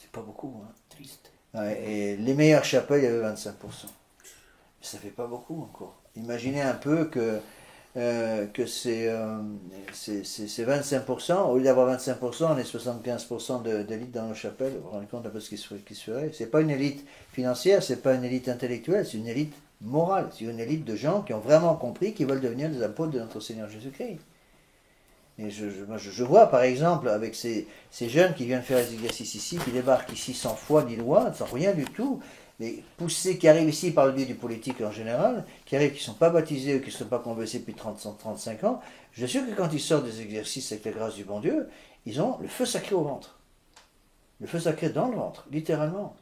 C'est pas beaucoup, hein. Triste. Ouais, et les meilleures chapelles, il y avait 25%. Ça fait pas beaucoup encore. Imaginez un peu que c'est 25%, au lieu d'avoir 25%, on est 75% d'élite dans nos chapelles. Vous vous rendez compte un peu ce qui se ferait. C'est pas une élite financière, c'est pas une élite intellectuelle, c'est une élite morale. C'est une élite de gens qui ont vraiment compris qu'ils veulent devenir des apôtres de notre Seigneur Jésus-Christ. Et je vois par exemple avec ces jeunes qui viennent faire les exercices ici, qui débarquent ici sans foi ni loi, sans rien du tout, les poussés qui arrivent ici par le biais du politique en général, qui arrivent, qui ne sont pas baptisés ou qui ne sont pas convertis depuis 35 ans, je suis sûr que quand ils sortent des exercices avec la grâce du bon Dieu, ils ont le feu sacré au ventre. Le feu sacré dans le ventre, littéralement.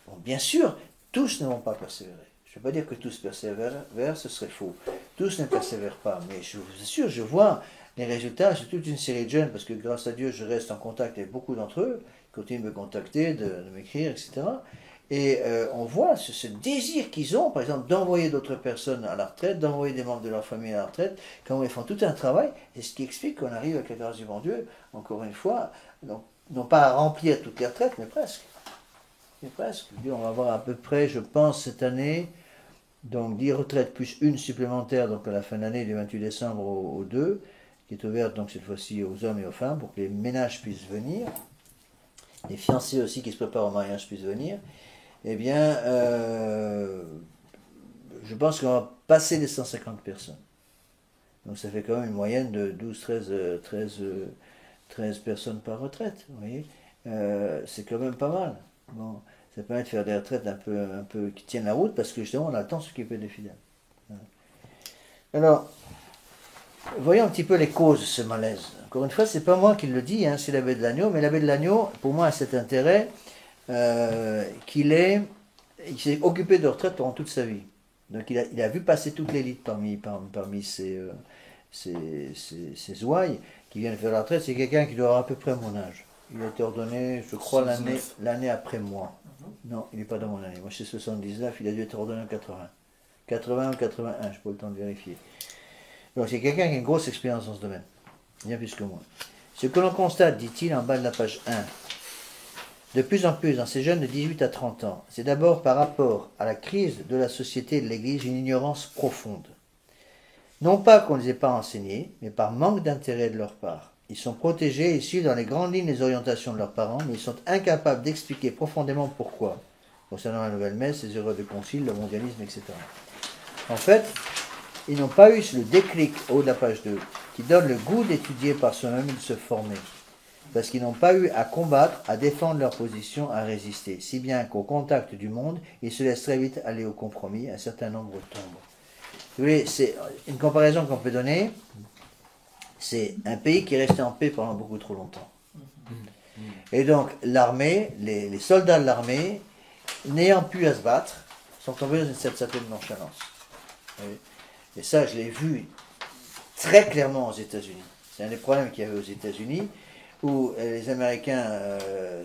Bon, bien sûr, tous ne vont pas persévérer. Je ne veux pas dire que tous persévèrent, ce serait faux. Tous ne persévèrent pas, mais je vous assure, je vois les résultats, c'est toute une série de jeunes, parce que grâce à Dieu, je reste en contact avec beaucoup d'entre eux, ils continuent de me contacter, de m'écrire, etc. Et on voit ce désir qu'ils ont, par exemple, d'envoyer d'autres personnes à la retraite, d'envoyer des membres de leur famille à la retraite, quand ils font tout un travail, et ce qui explique qu'on arrive avec la grâce du bon Dieu, encore une fois, non pas à remplir toutes les retraites, mais presque. Mais presque. On va avoir à peu près, je pense, cette année, donc 10 retraites plus une supplémentaire, donc à la fin de l'année, du 28 décembre au 2, qui est ouverte donc cette fois-ci aux hommes et aux femmes, pour que les ménages puissent venir, les fiancés aussi qui se préparent au mariage puissent venir. Eh bien, je pense qu'on va passer les 150 personnes. Donc ça fait quand même une moyenne de 13 personnes par retraite. Vous voyez, c'est quand même pas mal. Bon, ça permet de faire des retraites un peu qui tiennent la route, parce que justement on a le temps de s'occuper des fidèles. Alors, voyons un petit peu les causes de ce malaise. Encore une fois, c'est pas moi qui le dis, hein, c'est l'abbé de Lannion, mais l'abbé de Lannion, pour moi, a cet intérêt il s'est occupé de retraite pendant toute sa vie. Donc il a vu passer toute l'élite parmi ses ouailles qui viennent faire la retraite. C'est quelqu'un qui doit avoir à peu près mon âge. Il a été ordonné, je crois, l'année après moi. Non, il n'est pas dans mon année. Moi, je suis 79, il a dû être ordonné en 80. 80 ou 81, je n'ai pas le temps de vérifier. Donc c'est quelqu'un qui a une grosse expérience dans ce domaine, bien plus que moi. Ce que l'on constate, dit-il en bas de la page 1, de plus en plus dans ces jeunes de 18 à 30 ans, c'est d'abord par rapport à la crise de la société et de l'Église une ignorance profonde. Non pas qu'on ne les ait pas enseignés, mais par manque d'intérêt de leur part. Ils sont protégés et suivent dans les grandes lignes les orientations de leurs parents, mais ils sont incapables d'expliquer profondément pourquoi, concernant la nouvelle messe, les erreurs de concile, le mondialisme, etc. En fait, ils n'ont pas eu le déclic au haut de la page 2, qui donne le goût d'étudier par soi-même et de se former. Parce qu'ils n'ont pas eu à combattre, à défendre leur position, à résister. Si bien qu'au contact du monde, ils se laissent très vite aller au compromis, un certain nombre tombent. Vous voyez, c'est une comparaison qu'on peut donner, c'est un pays qui est resté en paix pendant beaucoup trop longtemps. Et donc, l'armée, les soldats de l'armée, n'ayant plus à se battre, sont tombés dans cette certaine nonchalance. Et ça, je l'ai vu très clairement aux États-Unis. C'est un des problèmes qu'il y avait aux États-Unis, où les Américains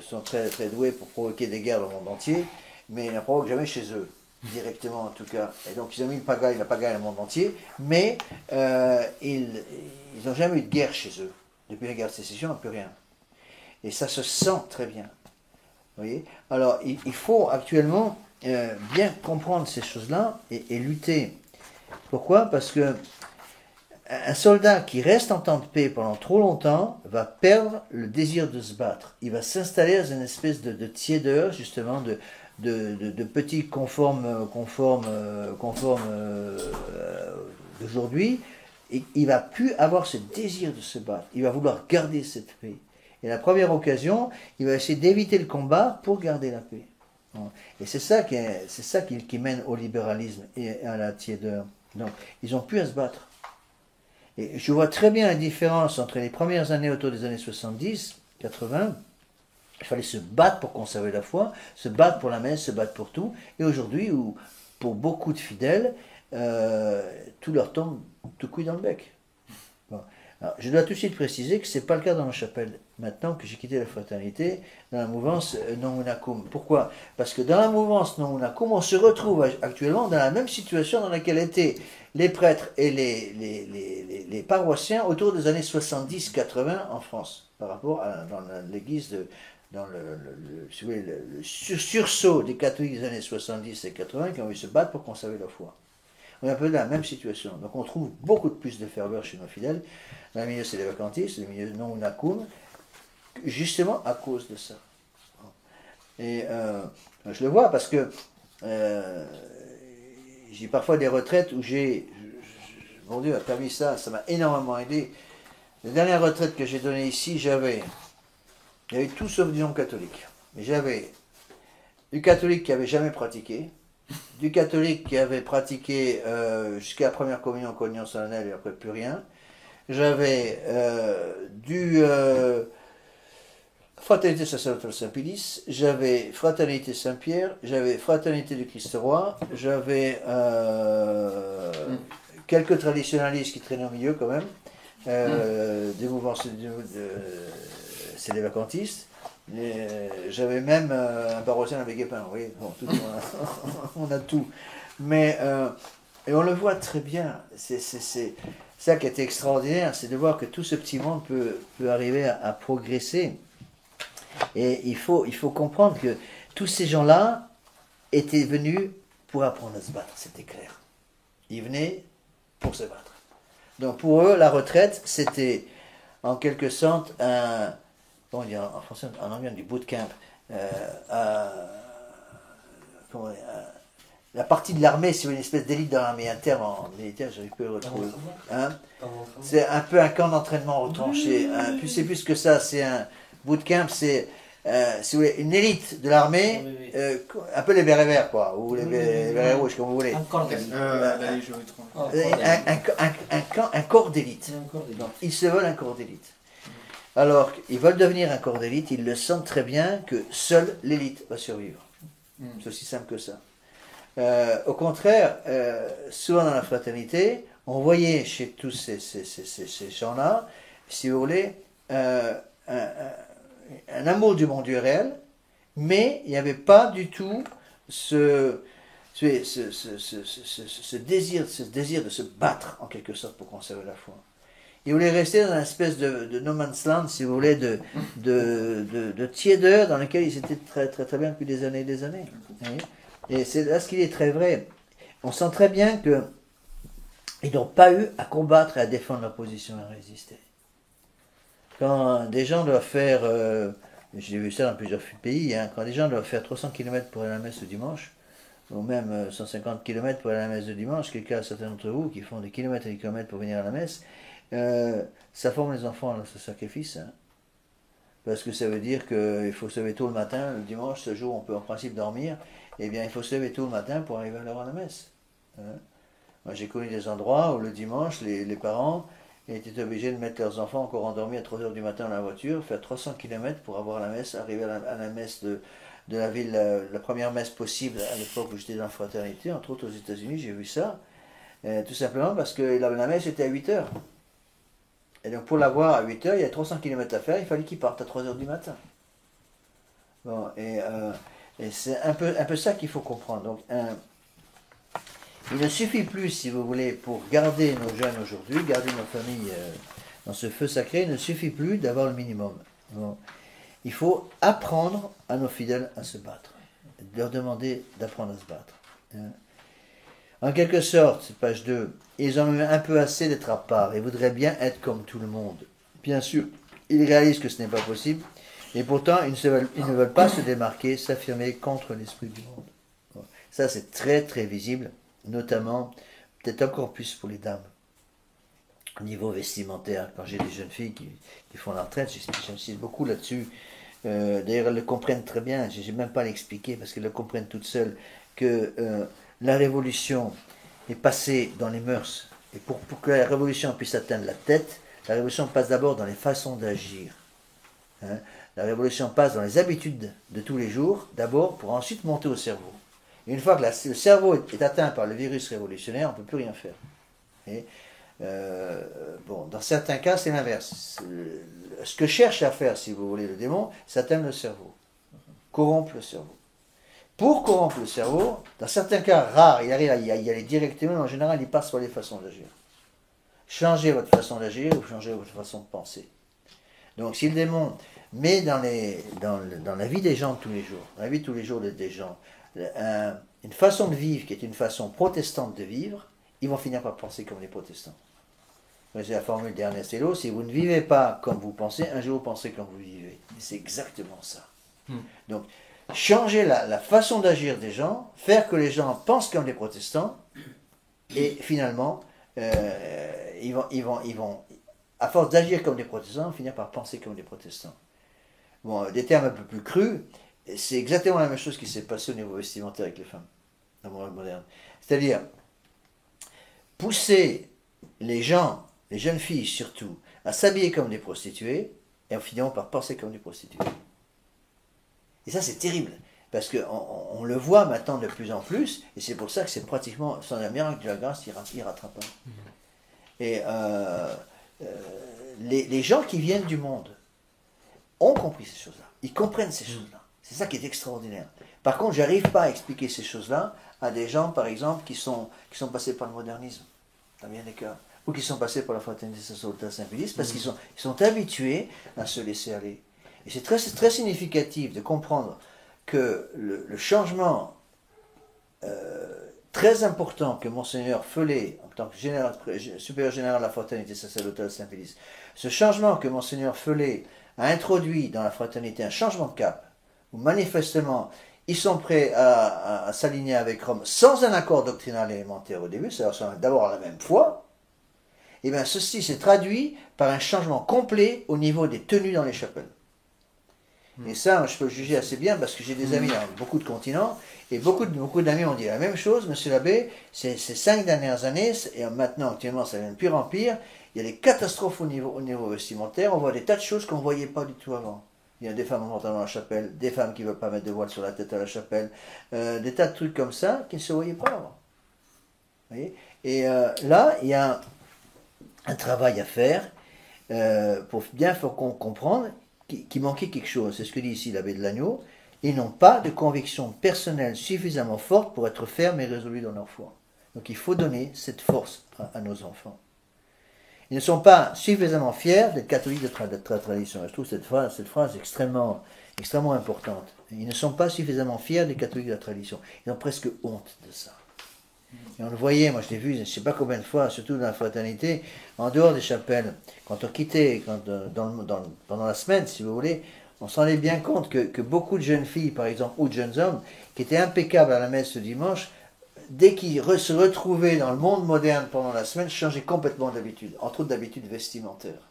sont très, très doués pour provoquer des guerres dans le monde entier, mais ils ne provoquent jamais chez eux, directement en tout cas. Et donc ils ont mis la pagaille dans le monde entier, mais ils n'ont jamais eu de guerre chez eux. Depuis la guerre de sécession, plus rien. Et ça se sent très bien. Vous voyez ? Alors il faut actuellement bien comprendre ces choses-là et lutter. Pourquoi ? Parce que un soldat qui reste en temps de paix pendant trop longtemps va perdre le désir de se battre. Il va s'installer dans une espèce de tiédeur, justement, de petits conformes d'aujourd'hui. Et il ne va plus avoir ce désir de se battre. Il va vouloir garder cette paix. Et la première occasion, il va essayer d'éviter le combat pour garder la paix. Et c'est ça qui mène au libéralisme et à la tiédeur. Donc, ils n'ont plus à se battre. Et je vois très bien la différence entre les premières années autour des années 70, 80, il fallait se battre pour conserver la foi, se battre pour la messe, se battre pour tout, et aujourd'hui, où pour beaucoup de fidèles, tout leur tombe tout cuit dans le bec. Bon. Alors, je dois tout de suite préciser que ce n'est pas le cas dans ma chapelle. Maintenant que j'ai quitté la fraternité, dans la mouvance Non Unacum. Pourquoi ? Parce que dans la mouvance Non Unacum, on se retrouve actuellement dans la même situation dans laquelle étaient les prêtres et les paroissiens autour des années 70-80 en France, par rapport à dans l'église dans si vous voulez, le sursaut des catholiques des années 70 et 80 qui ont eu se battre pour conserver leur foi. On est un peu dans la même situation. Donc on trouve beaucoup de plus de ferveur chez nos fidèles. Dans le milieu, c'est les vacantistes, le milieu non nakum, justement à cause de ça. Et je le vois parce que j'ai parfois des retraites où mon Dieu a permis ça, ça m'a énormément aidé. La dernière retraite que j'ai donnée ici, il y avait tout sauf du non-catholique. Mais j'avais du catholique qui n'avait jamais pratiqué, du catholique qui avait pratiqué jusqu'à la première communion solennelle et après plus rien. J'avais du Fraternité sacerdotale Saint-Pédis, j'avais Fraternité Saint-Pierre, j'avais Fraternité du Christ-Roi, j'avais quelques traditionalistes qui traînaient au milieu quand même, des mouvements, c'est les vacantistes. J'avais même un paroissien avec Guépin, oui, bon, on a tout. Mais, et on le voit très bien, c'est ça qui est extraordinaire, c'est de voir que tout ce petit monde peut arriver à progresser. Et il faut comprendre que tous ces gens-là étaient venus pour apprendre à se battre, c'était clair. Ils venaient pour se battre. Donc pour eux, la retraite, c'était en quelque sorte un, bon, il y a en français, en anglais, du bootcamp, la partie de l'armée, c'est une espèce d'élite dans l'armée, un terme en militaire, j'arrive pas à le retrouver. Hein? C'est un peu un camp d'entraînement retranché. C'est plus que ça, c'est un bootcamp, c'est si vous voulez, une élite de l'armée, un peu les bérets verts, quoi, ou les bérets rouges, comme vous voulez. Un corps d'élite. Donc, ils se veulent un corps d'élite. Alors, ils veulent devenir un corps d'élite, ils le sentent très bien que seule l'élite va survivre. C'est aussi simple que ça. Au contraire, souvent dans la fraternité, on voyait chez tous ces gens-là, si vous voulez, un amour du bon Dieu réel, mais il n'y avait pas du tout ce désir de se battre, en quelque sorte, pour conserver la foi. Ils voulaient rester dans une espèce de no man's land, si vous voulez, de tiédeur dans lequel ils étaient très, très, très bien depuis des années et des années. Et c'est là ce qu'il est très vrai. On sent très bien qu'ils n'ont pas eu à combattre et à défendre leur position et à résister. Quand des gens doivent faire, j'ai vu ça dans plusieurs pays, hein, quand des gens doivent faire 300 km pour aller à la messe le dimanche, ou même 150 km pour aller à la messe le dimanche, quelqu'un, certains d'entre vous qui font des kilomètres et des kilomètres pour venir à la messe, ça forme les enfants à ce sacrifice. Hein, parce que ça veut dire qu'il faut se lever tôt le matin, le dimanche, ce jour on peut en principe dormir, eh bien il faut se lever tôt le matin pour arriver à l'heure à la messe. Hein. Moi j'ai connu des endroits où le dimanche, les parents étaient obligés de mettre leurs enfants encore endormis à 3h du matin dans la voiture, faire 300 km pour avoir la messe, arriver à la messe de la ville, la première messe possible à l'époque où j'étais dans la fraternité, entre autres aux États-Unis, j'ai vu ça, tout simplement parce que la messe était à 8h. Et donc pour l'avoir à 8h, il y a 300 km à faire, il fallait qu'ils partent à 3h du matin. Bon, et c'est un peu ça qu'il faut comprendre. Donc, il ne suffit plus, si vous voulez, pour garder nos jeunes aujourd'hui, garder nos familles dans ce feu sacré, il ne suffit plus d'avoir le minimum. Bon. Il faut apprendre à nos fidèles à se battre, leur demander d'apprendre à se battre. Hein. En quelque sorte, c'est page 2, ils en ont un peu assez d'être à part et voudraient bien être comme tout le monde. Bien sûr, ils réalisent que ce n'est pas possible, et pourtant ils ne veulent pas se démarquer, s'affirmer contre l'esprit du monde. Bon. Ça, c'est très très visible, notamment, peut-être encore plus pour les dames. Au niveau vestimentaire, quand j'ai des jeunes filles qui font la retraite, j'insiste beaucoup là-dessus. D'ailleurs, elles le comprennent très bien, je n'ai même pas à l'expliquer, parce qu'elles le comprennent toutes seules, que la révolution est passée dans les mœurs. Et pour que la révolution puisse atteindre la tête, la révolution passe d'abord dans les façons d'agir. Hein. La révolution passe dans les habitudes de tous les jours, d'abord, pour ensuite monter au cerveau. Et une fois que le cerveau est atteint par le virus révolutionnaire, on ne peut plus rien faire. Et, bon, dans certains cas, c'est l'inverse. Ce que cherche à faire, si vous voulez, le démon, c'est atteindre le cerveau. Corrompre le cerveau. Pour corrompre le cerveau, dans certains cas rares, il arrive à y aller directement, mais en général, il passe par les façons d'agir. Changez votre façon d'agir ou changez votre façon de penser. Donc si le démon met dans la vie des gens de tous les jours, dans la vie de tous les jours des gens, une façon de vivre qui est une façon protestante de vivre, ils vont finir par penser comme les protestants. C'est la formule d'Ernest Hello, si vous ne vivez pas comme vous pensez, un jour vous pensez comme vous vivez. Et c'est exactement ça. Donc, changer la façon d'agir des gens, faire que les gens pensent comme les protestants, et finalement, ils vont, à force d'agir comme des protestants, finir par penser comme des protestants. Bon, des termes un peu plus crus, c'est exactement la même chose qui s'est passé au niveau vestimentaire avec les femmes, dans le monde moderne. C'est-à-dire, pousser les gens, les jeunes filles surtout, à s'habiller comme des prostituées, et en finissant par penser comme des prostituées. Et ça, c'est terrible, parce qu'on le voit maintenant de plus en plus, et c'est pour ça que c'est pratiquement, sans la miracle de la grâce, irrattrapable. Et les gens qui viennent du monde ont compris ces choses-là, ils comprennent ces choses-là. C'est ça qui est extraordinaire. Par contre, je n'arrive pas à expliquer ces choses-là à des gens, par exemple, qui sont passés par le modernisme, dans bien des cas, ou qui sont passés par la fraternité sacerdotale Saint-Pédis, parce qu'ils sont habitués à se laisser aller. Et c'est très significatif de comprendre que le changement très important que Monseigneur Feulé, en tant que supérieur général de la fraternité sacerdotale Saint-Pédis, ce changement que Monseigneur Feulé a introduit dans la fraternité, un changement de cap, où manifestement ils sont prêts à s'aligner avec Rome sans un accord doctrinal élémentaire au début, c'est-à-dire d'abord la même foi, et bien ceci s'est traduit par un changement complet au niveau des tenues dans les chapelles. Et ça, je peux le juger assez bien parce que j'ai des amis dans beaucoup de continents et beaucoup d'amis ont dit la même chose. Monsieur l'abbé, ces 5 dernières années, et maintenant actuellement ça vient de pire en pire, il y a des catastrophes au niveau vestimentaire, on voit des tas de choses qu'on ne voyait pas du tout avant. Il y a des femmes en montant dans la chapelle, des femmes qui ne veulent pas mettre de voile sur la tête à la chapelle, des tas de trucs comme ça qui ne se voyaient pas avant. Vous voyez, et là, il y a un travail à faire pour bien faire comprendre qu'il manquait quelque chose. C'est ce que dit ici l'abbé de Lannion. Ils n'ont pas de conviction personnelle suffisamment forte pour être fermes et résolus dans leur foi. Donc il faut donner cette force à nos enfants. Ils ne sont pas suffisamment fiers d'être catholiques de la tradition. Je trouve cette phrase extrêmement importante. Ils ne sont pas suffisamment fiers des catholiques de la tradition. Ils ont presque honte de ça. Et on le voyait, moi je l'ai vu, je ne sais pas combien de fois, surtout dans la fraternité, en dehors des chapelles, quand on quittait, pendant la semaine, si vous voulez, on s'en rendait bien compte que beaucoup de jeunes filles, par exemple, ou de jeunes hommes, qui étaient impeccables à la messe ce dimanche, dès qu'ils se retrouvaient dans le monde moderne pendant la semaine, changeaient complètement d'habitude, entre autres d'habitude vestimentaire.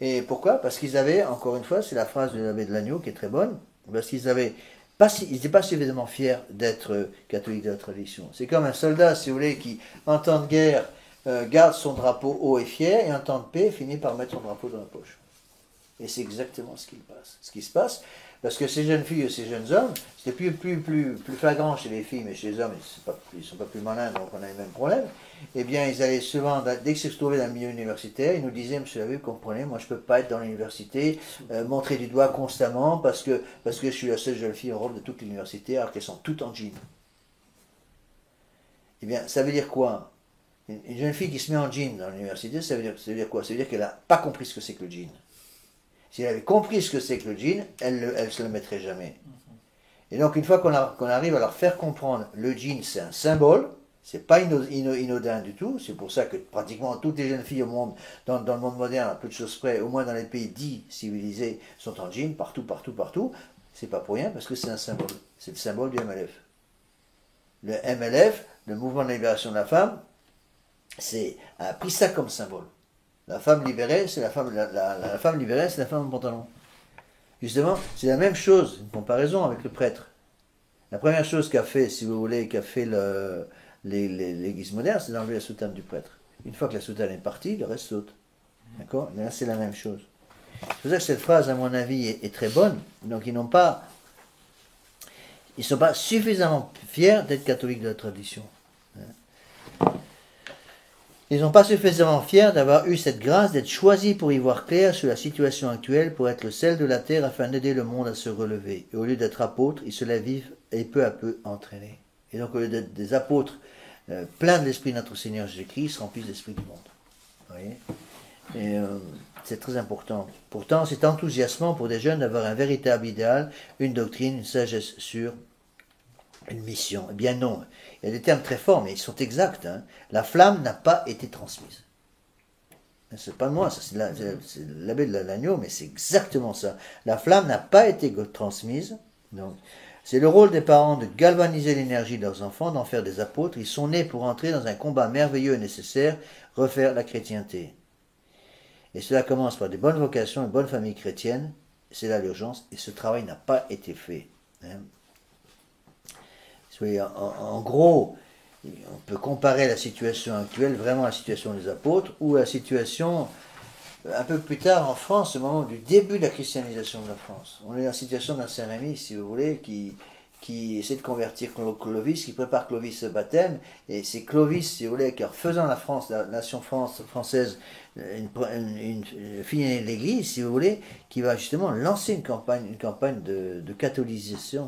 Et pourquoi? Parce qu'ils avaient, encore une fois, c'est la phrase de l'abbé de Lannion qui est très bonne, parce qu'ils n'étaient pas suffisamment fiers d'être catholiques de la tradition. C'est comme un soldat, si vous voulez, qui, en temps de guerre, garde son drapeau haut et fier, et en temps de paix, finit par mettre son drapeau dans la poche. Et c'est exactement ce qui se passe, parce que ces jeunes filles et ces jeunes hommes, c'était plus flagrant chez les filles, mais chez les hommes, ils ne sont pas plus malins, donc on a les mêmes problèmes. Eh bien, ils allaient souvent, dès qu'ils se trouvaient dans le milieu universitaire, ils nous disaient, monsieur l'abbé, vous comprenez, moi je ne peux pas être dans l'université, montrer du doigt constamment, parce que je suis la seule jeune fille en robe de toute l'université, alors qu'elles sont toutes en jean. Eh bien, ça veut dire quoi? Une jeune fille qui se met en jean dans l'université, ça veut dire quoi? Ça veut dire qu'elle n'a pas compris ce que c'est que le jean. Si elle avait compris ce que c'est que le jean, elle ne se le mettrait jamais. Et donc, une fois qu'on arrive à leur faire comprendre, le jean, c'est un symbole, c'est pas inodin du tout, c'est pour ça que pratiquement toutes les jeunes filles au monde, dans le monde moderne, à peu de choses près, au moins dans les pays dits civilisés, sont en jean, partout, c'est pas pour rien, parce que c'est un symbole. C'est le symbole du MLF. Le MLF, le Mouvement de libération de la femme, a pris ça comme symbole. La femme libérée, c'est la femme libérée, c'est la femme en pantalon. Justement, c'est la même chose, une comparaison avec le prêtre. La première chose qu'a fait, si vous voulez, l'Église moderne, c'est d'enlever la soutane du prêtre. Une fois que la soutane est partie, le reste saute. D'accord? Là, c'est la même chose. C'est pour ça que cette phrase, à mon avis, est très bonne. Donc, ils ne sont pas suffisamment fiers d'être catholiques de la tradition. Ils ne sont pas suffisamment fiers d'avoir eu cette grâce d'être choisis pour y voir clair sur la situation actuelle, pour être le sel de la terre afin d'aider le monde à se relever. Et au lieu d'être apôtres, ils se la vivent et peu à peu entraînés. Et donc au lieu d'être des apôtres pleins de l'esprit de notre Seigneur Jésus-Christ, ils se remplissent l'esprit du monde. Vous voyez? Et C'est très important. Pourtant, c'est enthousiasmant pour des jeunes d'avoir un véritable idéal, une doctrine, une sagesse sûre, une mission. Eh bien non. Il y a des termes très forts, mais ils sont exacts. Hein. La flamme n'a pas été transmise. C'est pas moi, ça, c'est l'abbé de l'agneau, mais c'est exactement ça. La flamme n'a pas été transmise. Donc, c'est le rôle des parents de galvaniser l'énergie de leurs enfants, d'en faire des apôtres. Ils sont nés pour entrer dans un combat merveilleux et nécessaire, refaire la chrétienté. Et cela commence par des bonnes vocations, une bonne famille chrétienne. C'est là l'urgence, et ce travail n'a pas été fait. Hein. En gros, on peut comparer la situation actuelle vraiment à la situation des apôtres ou à la situation un peu plus tard en France, au moment du début de la christianisation de la France. On est dans la situation d'un Saint-Rémy, si vous voulez, qui essaie de convertir Clovis, qui prépare Clovis au baptême, et c'est Clovis, si vous voulez, qui en faisant la France, la nation française, une fille de l'Église, si vous voulez, qui va justement lancer une campagne de catholisation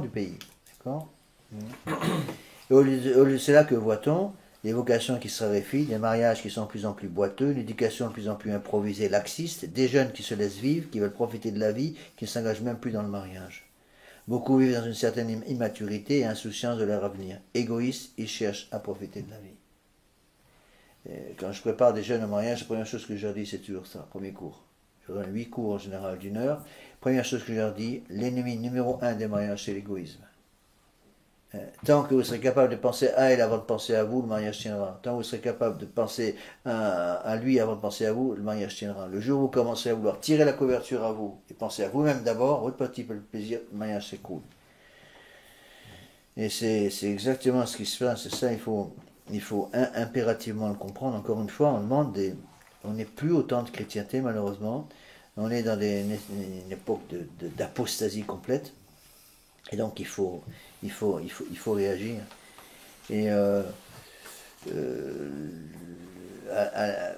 du pays. D'accord ? C'est là que voit-on des vocations qui se raréfient, des mariages qui sont de plus en plus boiteux, une éducation de plus en plus improvisée, laxiste, des jeunes qui se laissent vivre, qui veulent profiter de la vie, qui ne s'engagent même plus dans le mariage. Beaucoup vivent dans une certaine immaturité et insouciance de leur avenir. Égoïstes, ils cherchent à profiter de la vie. Et quand je prépare des jeunes au mariage, la première chose que je leur dis, c'est toujours ça, premier cours. Je donne 8 cours en général d'1 heure. Première chose que je leur dis, l'ennemi numéro 1 des mariages, c'est l'égoïsme. Tant que vous serez capable de penser à elle avant de penser à vous, le mariage tiendra. Tant que vous serez capable de penser à lui avant de penser à vous, le mariage tiendra. Le jour où vous commencez à vouloir tirer la couverture à vous et penser à vous-même d'abord, votre petit peu de plaisir, le mariage s'écroule. Et c'est exactement ce qui se passe. C'est ça, il faut impérativement le comprendre. Encore une fois, on n'est plus au temps de chrétienté, malheureusement. On est dans une époque d'apostasie complète. Et donc il faut réagir. Et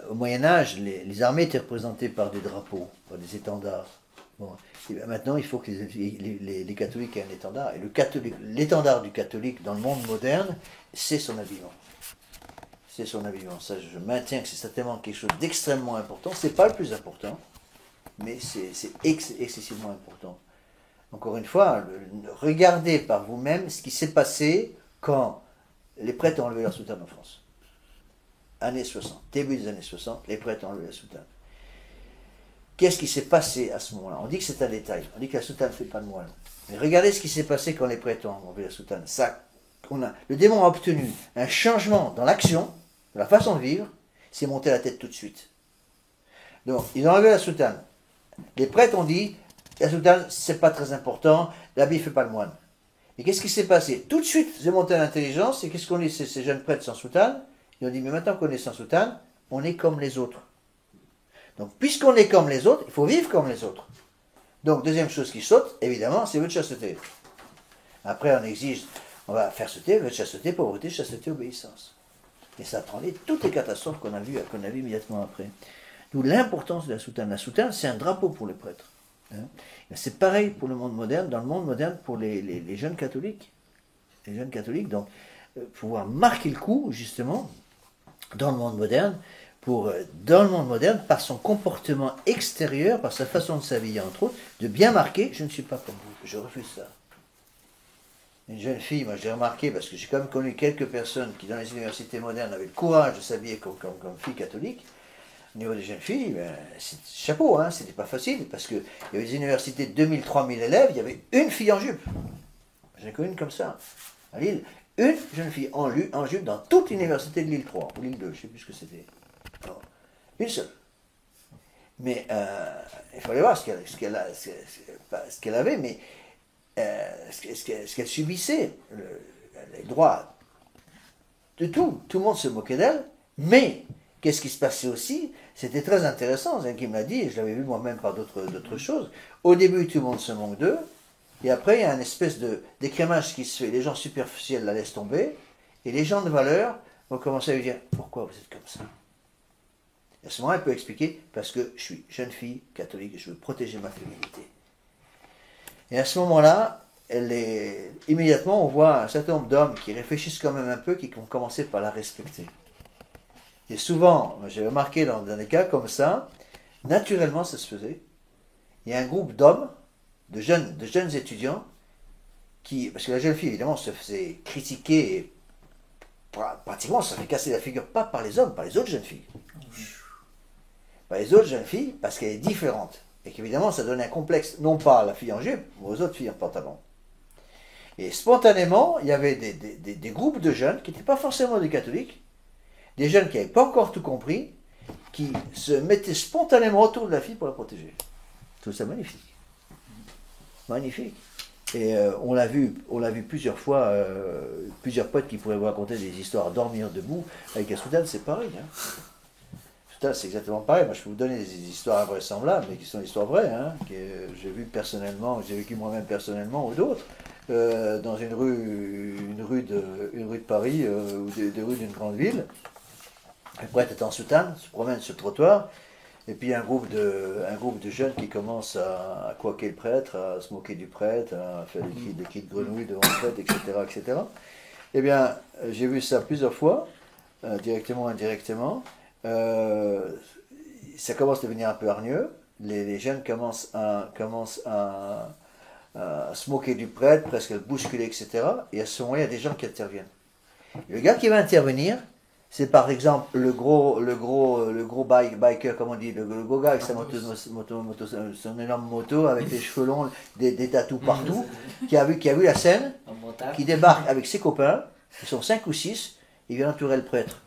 au Moyen-Âge, les armées étaient représentées par des drapeaux, par des étendards. Bon. Et maintenant, il faut que les catholiques aient un étendard. Et l'étendard du catholique dans le monde moderne, c'est son habillement. C'est son habillement. Ça, je maintiens que c'est certainement quelque chose d'extrêmement important. C'est pas le plus important, mais c'est excessivement important. Encore une fois, regardez par vous-même ce qui s'est passé quand les prêtres ont enlevé leur soutane en France. Années 60, début des années 60, les prêtres ont enlevé la soutane. Qu'est-ce qui s'est passé à ce moment-là ? On dit que c'est un détail, on dit que la soutane ne fait pas de moine. Mais regardez ce qui s'est passé quand les prêtres ont enlevé la soutane. Le démon a obtenu un changement dans l'action, dans la façon de vivre, s'est monté à la tête tout de suite. Donc, ils ont enlevé la soutane. Les prêtres ont dit, la soutane, c'est pas très important, l'habit ne fait pas le moine. Et qu'est-ce qui s'est passé ? Tout de suite, c'est monté à l'intelligence, et qu'est-ce qu'on dit, ces jeunes prêtres sans soutane ? Ils ont dit, mais maintenant qu'on est sans soutane, on est comme les autres. Donc, puisqu'on est comme les autres, il faut vivre comme les autres. Donc, deuxième chose qui saute, évidemment, c'est votre chasteté. Après, on va faire sauter votre chasteté, pauvreté, chasteté, obéissance. Et ça prend toutes les catastrophes qu'on a vues immédiatement après. D'où l'importance de la soutane. La soutane, c'est un drapeau pour les prêtres. Hein. C'est pareil pour le monde moderne, dans le monde moderne pour les jeunes catholiques. Les jeunes catholiques, donc, pouvoir marquer le coup, justement, dans le monde moderne, par son comportement extérieur, par sa façon de s'habiller, entre autres, de bien marquer, je ne suis pas comme vous, je refuse ça. Une jeune fille, moi j'ai remarqué, parce que j'ai quand même connu quelques personnes qui, dans les universités modernes, avaient le courage de s'habiller comme fille catholique. Au niveau des jeunes filles, c'est chapeau, hein, c'était pas facile, parce qu'il y avait des universités de 2000-3000 élèves, il y avait une fille en jupe. J'ai connu une comme ça, à Lille. Une jeune fille en jupe dans toute l'université de Lille 3, ou Lille 2, je ne sais plus ce que c'était. Non, une seule. Mais il fallait voir ce qu'elle avait, mais ce qu'elle subissait, les droits de tout. Tout le monde se moquait d'elle, mais qu'est-ce qui se passait aussi? C'était très intéressant, c'est elle qui m'a dit, et je l'avais vu moi-même par d'autres choses. Au début, tout le monde se moque d'eux, et après, il y a une espèce d'écrémage qui se fait. Les gens superficiels la laissent tomber, et les gens de valeur vont commencer à lui dire « Pourquoi vous êtes comme ça ?» Et à ce moment-là, elle peut expliquer « Parce que je suis jeune fille catholique et je veux protéger ma féminité. » Et à ce moment-là, immédiatement, on voit un certain nombre d'hommes qui réfléchissent quand même un peu, qui vont commencer par la respecter. Et souvent, j'ai remarqué dans des cas comme ça, naturellement ça se faisait. Il y a un groupe d'hommes, de jeunes étudiants, qui, parce que la jeune fille évidemment se faisait critiquer, et pratiquement ça fait casser la figure, pas par les hommes, par les autres jeunes filles. Par les autres jeunes filles, parce qu'elle est différente. Et qu'évidemment ça donne un complexe, non pas à la fille en jupe, mais aux autres filles en pantalon. Et spontanément, il y avait des groupes de jeunes qui n'étaient pas forcément des catholiques, des jeunes qui n'avaient pas encore tout compris, qui se mettaient spontanément autour de la fille pour la protéger. Je trouve ça magnifique. Magnifique. Et on l'a vu plusieurs fois, plusieurs potes qui pourraient vous raconter des histoires à dormir debout. Avec un soutane, c'est pareil. Hein. Soutane, c'est exactement pareil. Moi, je peux vous donner des histoires invraisemblables, mais qui sont des histoires vraies, hein, que j'ai vues personnellement, j'ai vécu moi-même personnellement, ou d'autres, dans une rue de Paris, ou des rues d'une grande ville. Un prêtre est en soutane, se promène sur le trottoir, et puis un groupe de jeunes qui commencent à couaquer le prêtre, à se moquer du prêtre, à faire des cris de grenouille devant le prêtre, etc., etc. Eh bien, j'ai vu ça plusieurs fois, directement ou indirectement. Ça commence à devenir un peu hargneux. Les jeunes commencent à se moquer du prêtre, presque à le bousculer, etc. Et à ce moment-là, il y a des gens qui interviennent. Le gars qui va intervenir, c'est par exemple le gros biker, comme on dit, le gros gars avec sa son énorme moto, avec des cheveux longs, des tatous partout, qui a vu la scène, qui débarque avec ses copains, ils sont 5 ou 6, ils viennent entourer le prêtre.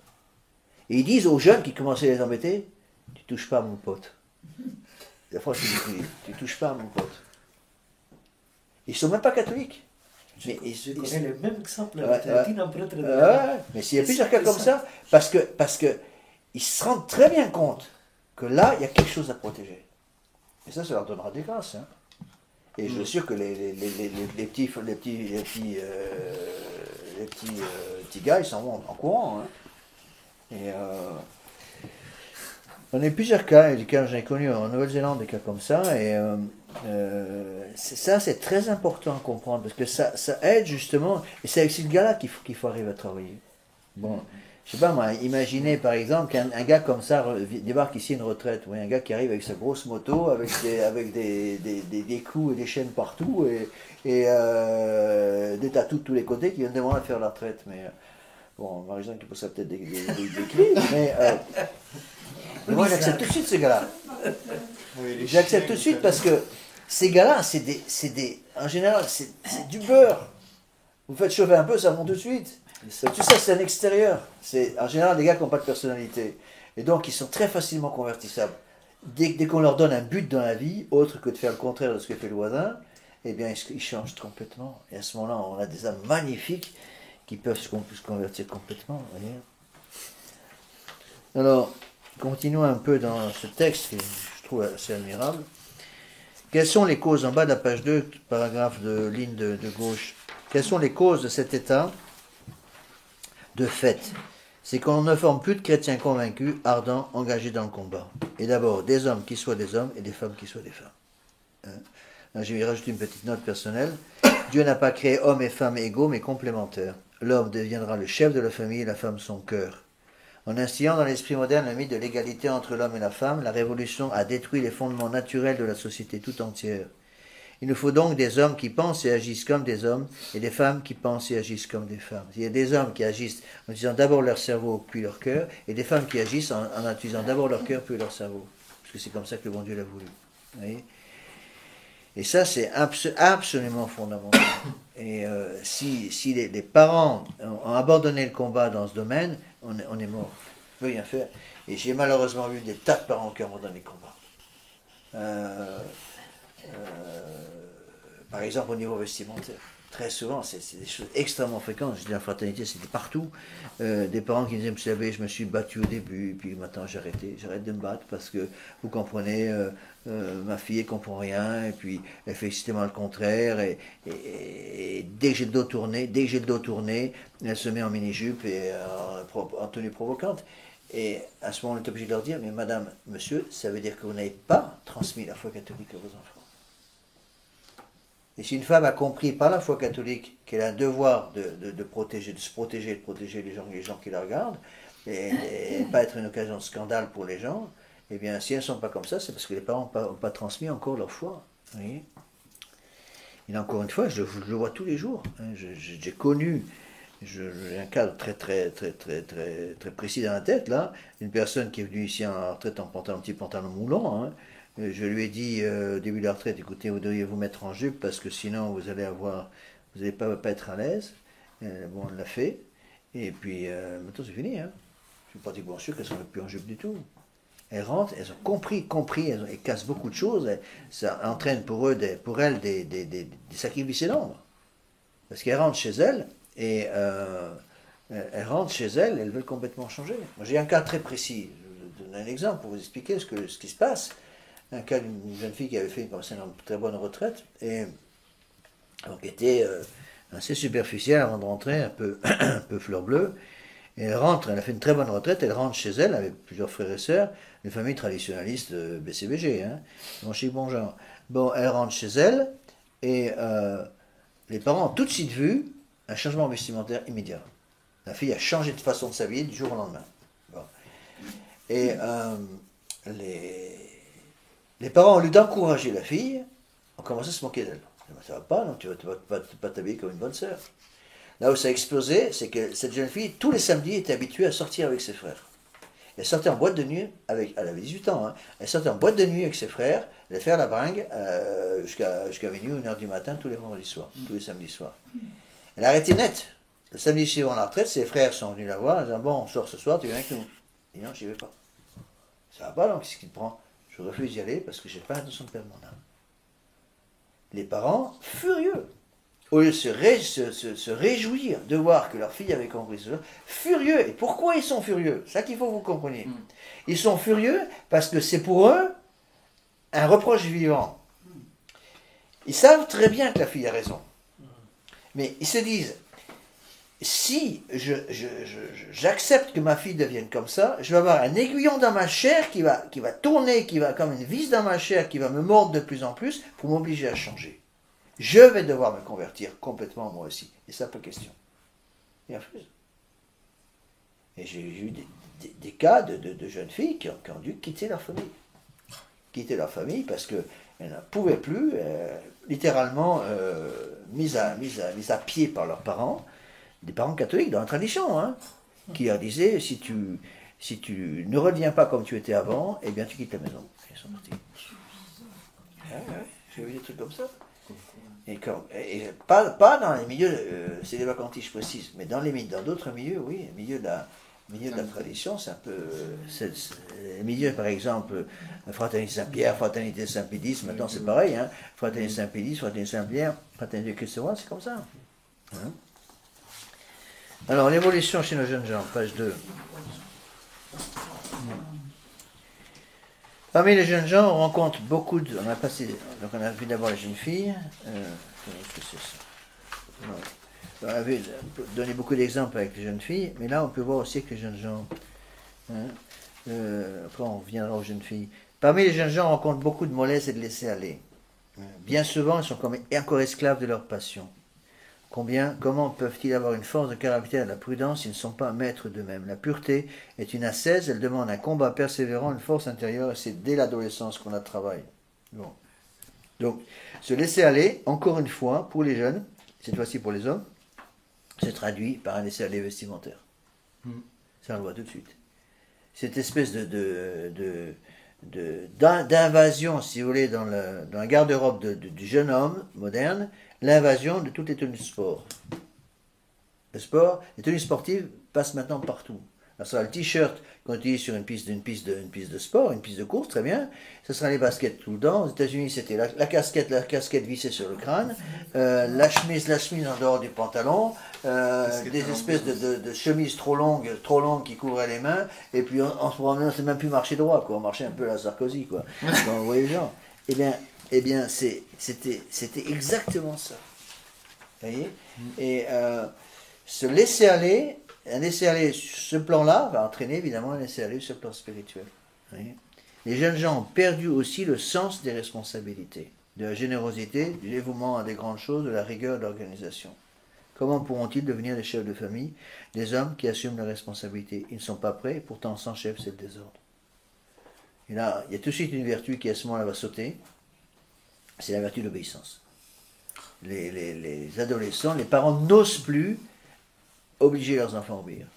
Et ils disent aux jeunes qui commençaient à les embêter, tu touches pas à mon pote. La fois, tu touches pas à mon pote. Ils sont même pas catholiques. Mais Je connais le même exemple Ouais, avec ouais. un prêtre de mais s'il y a plusieurs cas comme ça, parce que ils se rendent très bien compte que là, il y a quelque chose à protéger. Et ça leur donnera des grâces. Hein. Et je suis sûr que les petits gars, ils s'en vont en courant. Hein. Et on a eu plusieurs cas, j'en ai connu en Nouvelle-Zélande des cas comme ça, et ça c'est très important à comprendre, parce que ça aide justement, et c'est avec ce gars-là qu'il faut arriver à travailler. Bon, je sais pas moi, imaginez par exemple qu'un gars comme ça débarque ici à une retraite, ou un gars qui arrive avec sa grosse moto, avec des clous et des chaînes partout, et des tatous de tous les côtés, qui viennent demander à faire la retraite, mais bon, Marie-Jeanne qui possède peut-être des clés, mais moi j'accepte tout de suite ce gars-là. J'accepte tout de suite parce que ces gars-là, en général, c'est du beurre. Vous faites chauffer un peu, ça monte tout de suite. Tout ça, c'est un extérieur. C'est en général des gars qui n'ont pas de personnalité. Et donc, ils sont très facilement convertissables. Dès qu'on leur donne un but dans la vie, autre que de faire le contraire de ce que fait le voisin, eh bien, ils changent complètement. Et à ce moment-là, on a des âmes magnifiques qui peuvent se convertir complètement. Vous voyez. Alors, continuons un peu dans ce texte que je trouve assez admirable. Quelles sont les causes, en bas de la page 2, paragraphe de ligne de gauche, quelles sont les causes de cet état de fait? C'est qu'on ne forme plus de chrétiens convaincus, ardents, engagés dans le combat. Et d'abord, des hommes qui soient des hommes et des femmes qui soient des femmes. Là, je vais rajouter une petite note personnelle. Dieu n'a pas créé hommes et femmes égaux, mais complémentaires. L'homme deviendra le chef de la famille et la femme son cœur. En instillant dans l'esprit moderne le mythe de l'égalité entre l'homme et la femme, la Révolution a détruit les fondements naturels de la société tout entière. Il nous faut donc des hommes qui pensent et agissent comme des hommes, et des femmes qui pensent et agissent comme des femmes. Il y a des hommes qui agissent en utilisant d'abord leur cerveau, puis leur cœur, et des femmes qui agissent en utilisant d'abord leur cœur, puis leur cerveau. Parce que c'est comme ça que le bon Dieu l'a voulu. Vous voyez ? Et ça, c'est absolument fondamental. Et si les parents ont abandonné le combat dans ce domaine, on est mort. On ne peut rien faire. Et j'ai malheureusement vu des tas de parents qui ont abandonné le combat. Par exemple, au niveau vestimentaire. Très souvent, c'est des choses extrêmement fréquentes. Je dis la fraternité, c'était partout. Des parents qui disaient, vous savez, je me suis battu au début, puis maintenant j'arrête de me battre parce que, vous comprenez, ma fille, elle comprend rien, et puis elle fait systématiquement le contraire, et dès que j'ai le dos tourné, elle se met en mini-jupe et en tenue provocante. Et à ce moment, on est obligé de leur dire, mais madame, monsieur, ça veut dire que vous n'avez pas transmis la foi catholique à vos enfants. Et si une femme a compris par la foi catholique qu'elle a un devoir de se protéger, de protéger les gens qui la regardent, et pas être une occasion de scandale pour les gens, eh bien, si elles ne sont pas comme ça, c'est parce que les parents n'ont pas transmis encore leur foi. Vous voyez. Et là, encore une fois, je le vois tous les jours. Hein. J'ai connu, j'ai un cadre très précis dans la tête, là, une personne qui est venue ici en retraite en petit pantalon moulant. Hein. Je lui ai dit au début de la retraite, écoutez, vous devriez vous mettre en jupe parce que sinon vous n'allez pas être à l'aise. Bon, on l'a fait. Et puis, maintenant c'est fini. Hein. Je suis pratiquement sûr qu'elles ne sont plus en jupe du tout. Elles rentrent, elles ont compris, elles cassent beaucoup de choses. Ça entraîne pour elles des sacrifices énormes. Parce qu'elles rentrent chez elles et elles veulent complètement changer. Moi, j'ai un cas très précis. Je vous donne un exemple pour vous expliquer ce qui se passe. Un cas d'une jeune fille qui avait fait une très bonne retraite et donc était assez superficielle avant de rentrer, un peu fleur bleue. Et elle a fait une très bonne retraite, elle rentre chez elle avec plusieurs frères et sœurs, une famille traditionnaliste BCBG, hein, bon chic, bon genre. Bon, elle rentre chez elle et les parents ont tout de suite vu un changement vestimentaire immédiat. La fille a changé de façon de s'habiller du jour au lendemain. Bon. Et les parents, au lieu d'encourager la fille, ont commencé à se moquer d'elle. Ça va pas, non, tu vas pas t'habiller comme une bonne sœur. Là où ça a explosé, c'est que cette jeune fille, tous les samedis, était habituée à sortir avec ses frères. Elle sortait en boîte de nuit, elle avait 18 ans, hein, elle sortait en boîte de nuit avec ses frères, elle allait faire la bringue jusqu'à minuit ou 1h du matin tous les vendredis soirs, tous les samedis soirs. Elle a arrêté net. Le samedi suivant la retraite, ses frères sont venus la voir en disant, bon, on sort ce soir, tu viens avec nous. Et non, j'y vais pas. Ça va pas, donc qu'est-ce qu'il te prend? Je refuse d'y aller parce que j'ai pas l'intention de perdre mon âme. Les parents, furieux, au lieu de se réjouir de voir que leur fille avait compris cela, furieux. Et pourquoi ils sont furieux? C'est ça qu'il faut que vous compreniez. Ils sont furieux parce que c'est pour eux un reproche vivant. Ils savent très bien que la fille a raison. Mais ils se disent, si j'accepte que ma fille devienne comme ça, je vais avoir un aiguillon dans ma chair qui va tourner, qui va comme une vis dans ma chair, qui va me mordre de plus en plus pour m'obliger à changer. Je vais devoir me convertir complètement moi aussi. Et ça, pas question. Ils refusent. Et j'ai eu des cas de jeunes filles qui ont dû quitter leur famille. Quitter leur famille parce qu'elles ne pouvaient plus, littéralement mises à pied par leurs parents, des parents catholiques dans la tradition, hein, qui leur disaient, si tu ne reviens pas comme tu étais avant, eh bien tu quittes la maison. Ils sont partis. J'ai vu des trucs comme ça. Et pas dans les milieux, c'est des vacantiers, je précise, mais dans d'autres milieux, oui, les milieux de la tradition, c'est un peu. Les milieux, par exemple, Fraternité Saint-Pierre, Fraternité Saint-Pédis, maintenant c'est pareil, hein, Fraternité Saint-Pédis, Fraternité Saint-Pierre, Fraternité Christ-Roi, c'est comme ça. Hein. Alors, l'évolution chez nos jeunes gens, page 2. Parmi les jeunes gens, on rencontre beaucoup de... Donc on a vu d'abord les jeunes filles. On avait donné beaucoup d'exemples avec les jeunes filles, mais là on peut voir aussi avec les jeunes gens. Hein, après on reviendra aux jeunes filles. Parmi les jeunes gens, on rencontre beaucoup de mollesse et de laisser-aller. Bien souvent, ils sont encore esclaves de leur passion. Comment peuvent-ils avoir une force de caractère et de la prudence s'ils ne sont pas maîtres d'eux-mêmes? La pureté est une ascèse, elle demande un combat persévérant, une force intérieure, et c'est dès l'adolescence qu'on la travaille. Bon. Donc, se laisser aller, encore une fois, pour les jeunes, cette fois-ci pour les hommes, se traduit par un laisser-aller vestimentaire. Ça, on le voit tout de suite. Cette espèce d'invasion, si vous voulez, dans la garde-robe du jeune homme moderne, l'invasion de toutes les tenues de sport. Les tenues sportives passent maintenant partout. Alors, ça sera le t-shirt qu'on utilise sur une piste de sport, une piste de course, très bien. Ce sera les baskets tout le temps. Aux États-Unis, c'était la casquette vissée sur le crâne, la chemise en dehors du pantalon, des espèces de chemises trop longues qui couvraient les mains. Et puis, en ce moment, c'est même plus marcher droit, quoi. On marchait un peu à la Sarkozy, quoi. Donc, vous voyez le genre. Eh bien, c'était exactement ça. Vous voyez? Et se laisser aller, un laisser-aller sur ce plan-là va entraîner évidemment un laisser-aller sur le plan spirituel. Vous voyez? Les jeunes gens ont perdu aussi le sens des responsabilités, de la générosité, du dévouement à des grandes choses, de la rigueur de l'organisation. Comment pourront-ils devenir des chefs de famille, des hommes qui assument la responsabilité? Ils ne sont pas prêts, pourtant sans chef, c'est le désordre. Et là, il y a tout de suite une vertu qui à ce moment-là va sauter, c'est la vertu d'obéissance. Les adolescents, les parents n'osent plus obliger leurs enfants à obéir.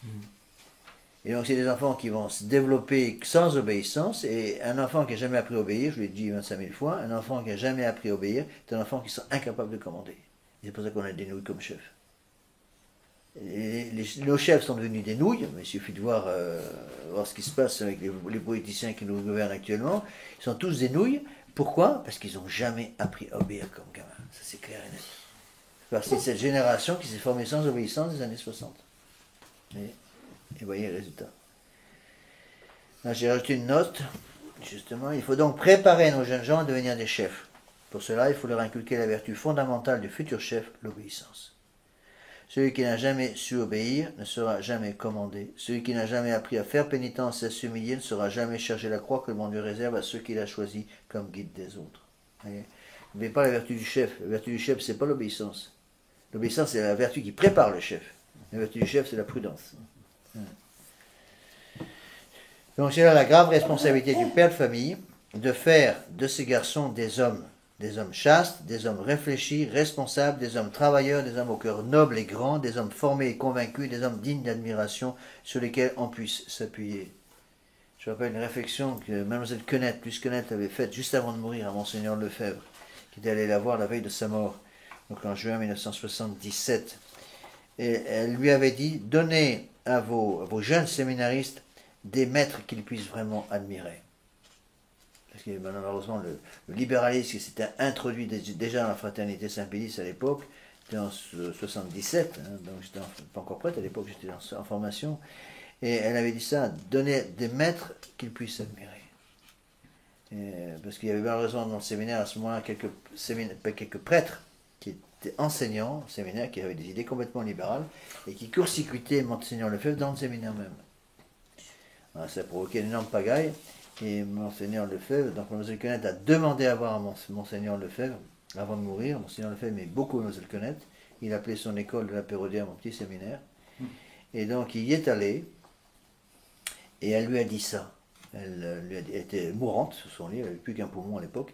Et donc c'est des enfants qui vont se développer sans obéissance, et un enfant qui n'a jamais appris à obéir, je l'ai dit 25 000 fois, un enfant qui n'a jamais appris à obéir, c'est un enfant qui sont incapables de commander. Et c'est pour ça qu'on a des nouilles comme chefs. Nos chefs sont devenus des nouilles, mais il suffit de voir ce qui se passe avec les politiciens qui nous gouvernent actuellement. Ils sont tous des nouilles. Pourquoi? Parce qu'ils n'ont jamais appris à obéir comme gamin. Ça c'est clair et net. Parce que c'est cette génération qui s'est formée sans obéissance des années 60. Et voyez le résultat. Là, j'ai rajouté une note, justement. Il faut donc préparer nos jeunes gens à devenir des chefs. Pour cela, il faut leur inculquer la vertu fondamentale du futur chef, l'obéissance. Celui qui n'a jamais su obéir ne sera jamais commandé. Celui qui n'a jamais appris à faire pénitence et à s'humilier ne saura jamais charger la croix que le bon Dieu réserve à ceux qu'il a choisis comme guide des autres. N'oubliez pas la vertu du chef. La vertu du chef, c'est pas l'obéissance. L'obéissance, c'est la vertu qui prépare le chef. La vertu du chef, c'est la prudence. Donc c'est là la grave responsabilité du père de famille de faire de ces garçons des hommes chastes, des hommes réfléchis, responsables, des hommes travailleurs, des hommes au cœur noble et grand, des hommes formés et convaincus, des hommes dignes d'admiration sur lesquels on puisse s'appuyer. Je rappelle une réflexion que Mlle Quenette, plus Quenette, avait faite juste avant de mourir à Monseigneur Lefebvre, qui était allé la voir la veille de sa mort, donc en juin 1977. Et elle lui avait dit, donnez à vos jeunes séminaristes des maîtres qu'ils puissent vraiment admirer. Parce que malheureusement, le libéralisme qui s'était introduit déjà dans la fraternité Saint-Pédis à l'époque, c'était en 77, hein, donc j'étais pas encore prête à l'époque, j'étais en formation, et elle avait dit ça, donner des maîtres qu'ils puissent admirer. Parce qu'il y avait malheureusement dans le séminaire à ce moment-là quelques prêtres qui étaient enseignants au séminaire, qui avaient des idées complètement libérales, et qui court-circuitaient Monseigneur Lefebvre dans le séminaire même. Alors, ça a provoqué une énorme pagaille. Et Monseigneur Lefebvre, donc Mlle Quenette a demandé à voir Monseigneur Lefebvre avant de mourir. Monseigneur Lefebvre aimait beaucoup Mlle Quenette. Il appelait son école de la Pérodière mon petit séminaire. Et donc il y est allé. Et elle lui a dit ça. Elle était mourante sur son lit. Elle n'avait plus qu'un poumon à l'époque.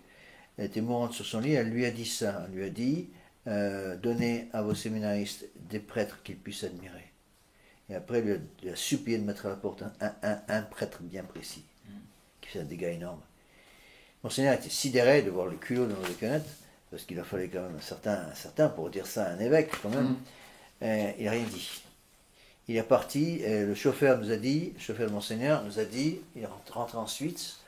Elle était mourante sur son lit. Elle lui a dit ça. Elle lui a dit donnez à vos séminaristes des prêtres qu'ils puissent admirer. Et après, elle lui a supplié de mettre à la porte un prêtre bien précis, qui fait un dégât énorme. Monseigneur était sidéré de voir le culot de Mlle Quenette, parce qu'il a fallu quand même un certain pour dire ça à un évêque, quand même. Il n'a rien dit. Il est parti, le chauffeur nous a dit, le chauffeur de Monseigneur nous a dit, il est rentré en Suisse,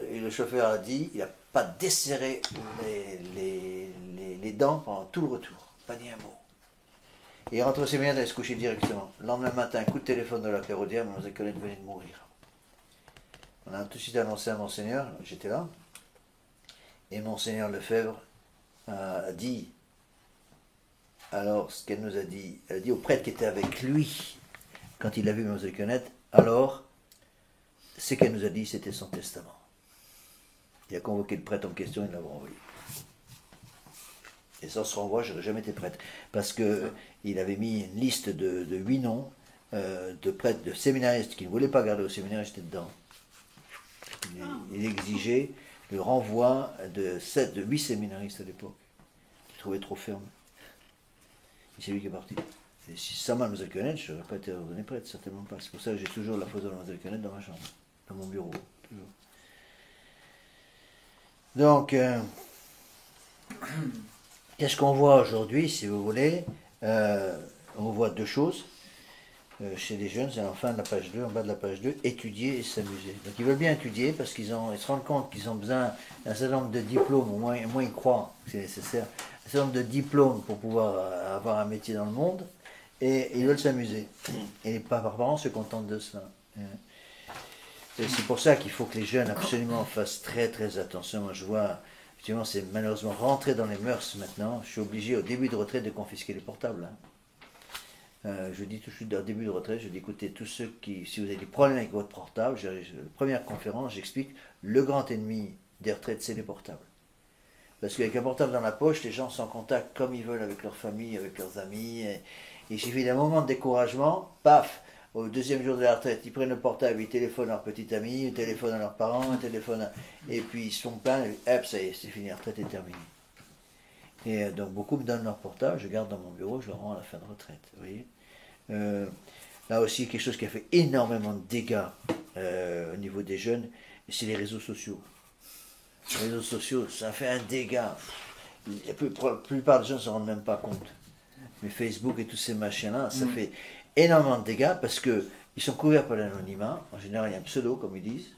et le chauffeur a dit, il n'a pas desserré les dents pendant tout le retour, pas dit un mot. Et il rentre au séminaire d'aller se coucher directement. Le lendemain matin, un coup de téléphone de la Pérodière, Mlle Quenette venait de mourir. On a tout de suite annoncé à Monseigneur, j'étais là, et Monseigneur Lefebvre a dit, alors ce qu'elle nous a dit, elle a dit au prêtre qui était avec lui, quand il a vu Mlle Quenette, alors, ce qu'elle nous a dit, c'était son testament. Il a convoqué le prêtre en question et l'a renvoyé. Et sans ce renvoi, je n'aurais jamais été prêtre. Parce qu'il avait mis une liste de 8 noms de prêtres, de séminaristes qui ne voulaient pas garder au séminaire, j'étais dedans. Il exigeait le renvoi de 8 séminaristes à l'époque, qu'il trouvait trop ferme. Et c'est lui qui est parti. Et si sans Mlle Quenette, je n'aurais pas été ordonné prêtre, certainement pas. C'est pour ça que j'ai toujours la photo de Mlle Quenette dans ma chambre, dans mon bureau. Toujours. Donc, qu'est-ce qu'on voit aujourd'hui, si vous voulez? On voit deux choses. Chez les jeunes, c'est en fin de la page 2, en bas de la page 2, étudier et s'amuser. Donc ils veulent bien étudier parce qu'ils se rendent compte qu'ils ont besoin d'un certain nombre de diplômes, au moins ils croient que c'est nécessaire, un certain nombre de diplômes pour pouvoir avoir un métier dans le monde, et ils veulent s'amuser. Et les parents se contentent de cela. Et c'est pour ça qu'il faut que les jeunes absolument fassent très très attention. Moi je vois, effectivement, c'est malheureusement rentré dans les mœurs maintenant. Je suis obligé au début de retraite de confisquer les portables. Je dis tout de suite, au début de retraite, je dis écoutez, tous ceux qui, si vous avez des problèmes avec votre portable, première conférence, j'explique, le grand ennemi des retraites, c'est les portables. Parce qu'avec un portable dans la poche, les gens sont en contact comme ils veulent avec leur famille, avec leurs amis. Et il suffit d'un moment de découragement, paf, au deuxième jour de la retraite, ils prennent le portable, ils téléphonent à leur petit ami, ils téléphonent à leurs parents, et puis ils se font plein, et hop, ça y est, c'est fini, la retraite est terminée. Et donc beaucoup me donnent leur portable, je garde dans mon bureau, je le rends à la fin de retraite. Vous voyez. Là aussi, quelque chose qui a fait énormément de dégâts au niveau des jeunes, c'est les réseaux sociaux. Les réseaux sociaux, ça fait un dégât. La plupart des gens ne se rendent même pas compte. Mais Facebook et tous ces machins-là, ça fait énormément de dégâts parce qu'ils sont couverts par l'anonymat. En général, il y a un pseudo, comme ils disent.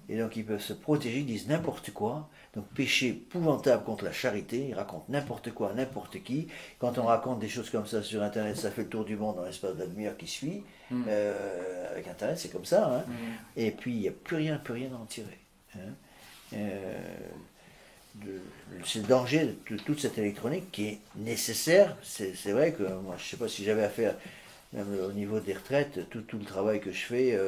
Et donc, ils peuvent se protéger, ils disent n'importe quoi. Donc, péché épouvantable contre la charité. Ils racontent n'importe quoi à n'importe qui. Quand on raconte des choses comme ça sur Internet, ça fait le tour du monde dans l'espace de demi-heure qui suit. Avec Internet, c'est comme ça. Hein. Et puis, il n'y a plus rien à en tirer. Hein. C'est le danger de toute cette électronique qui est nécessaire. C'est vrai que moi, je ne sais pas si j'avais affaire, même au niveau des retraites, tout le travail que je fais,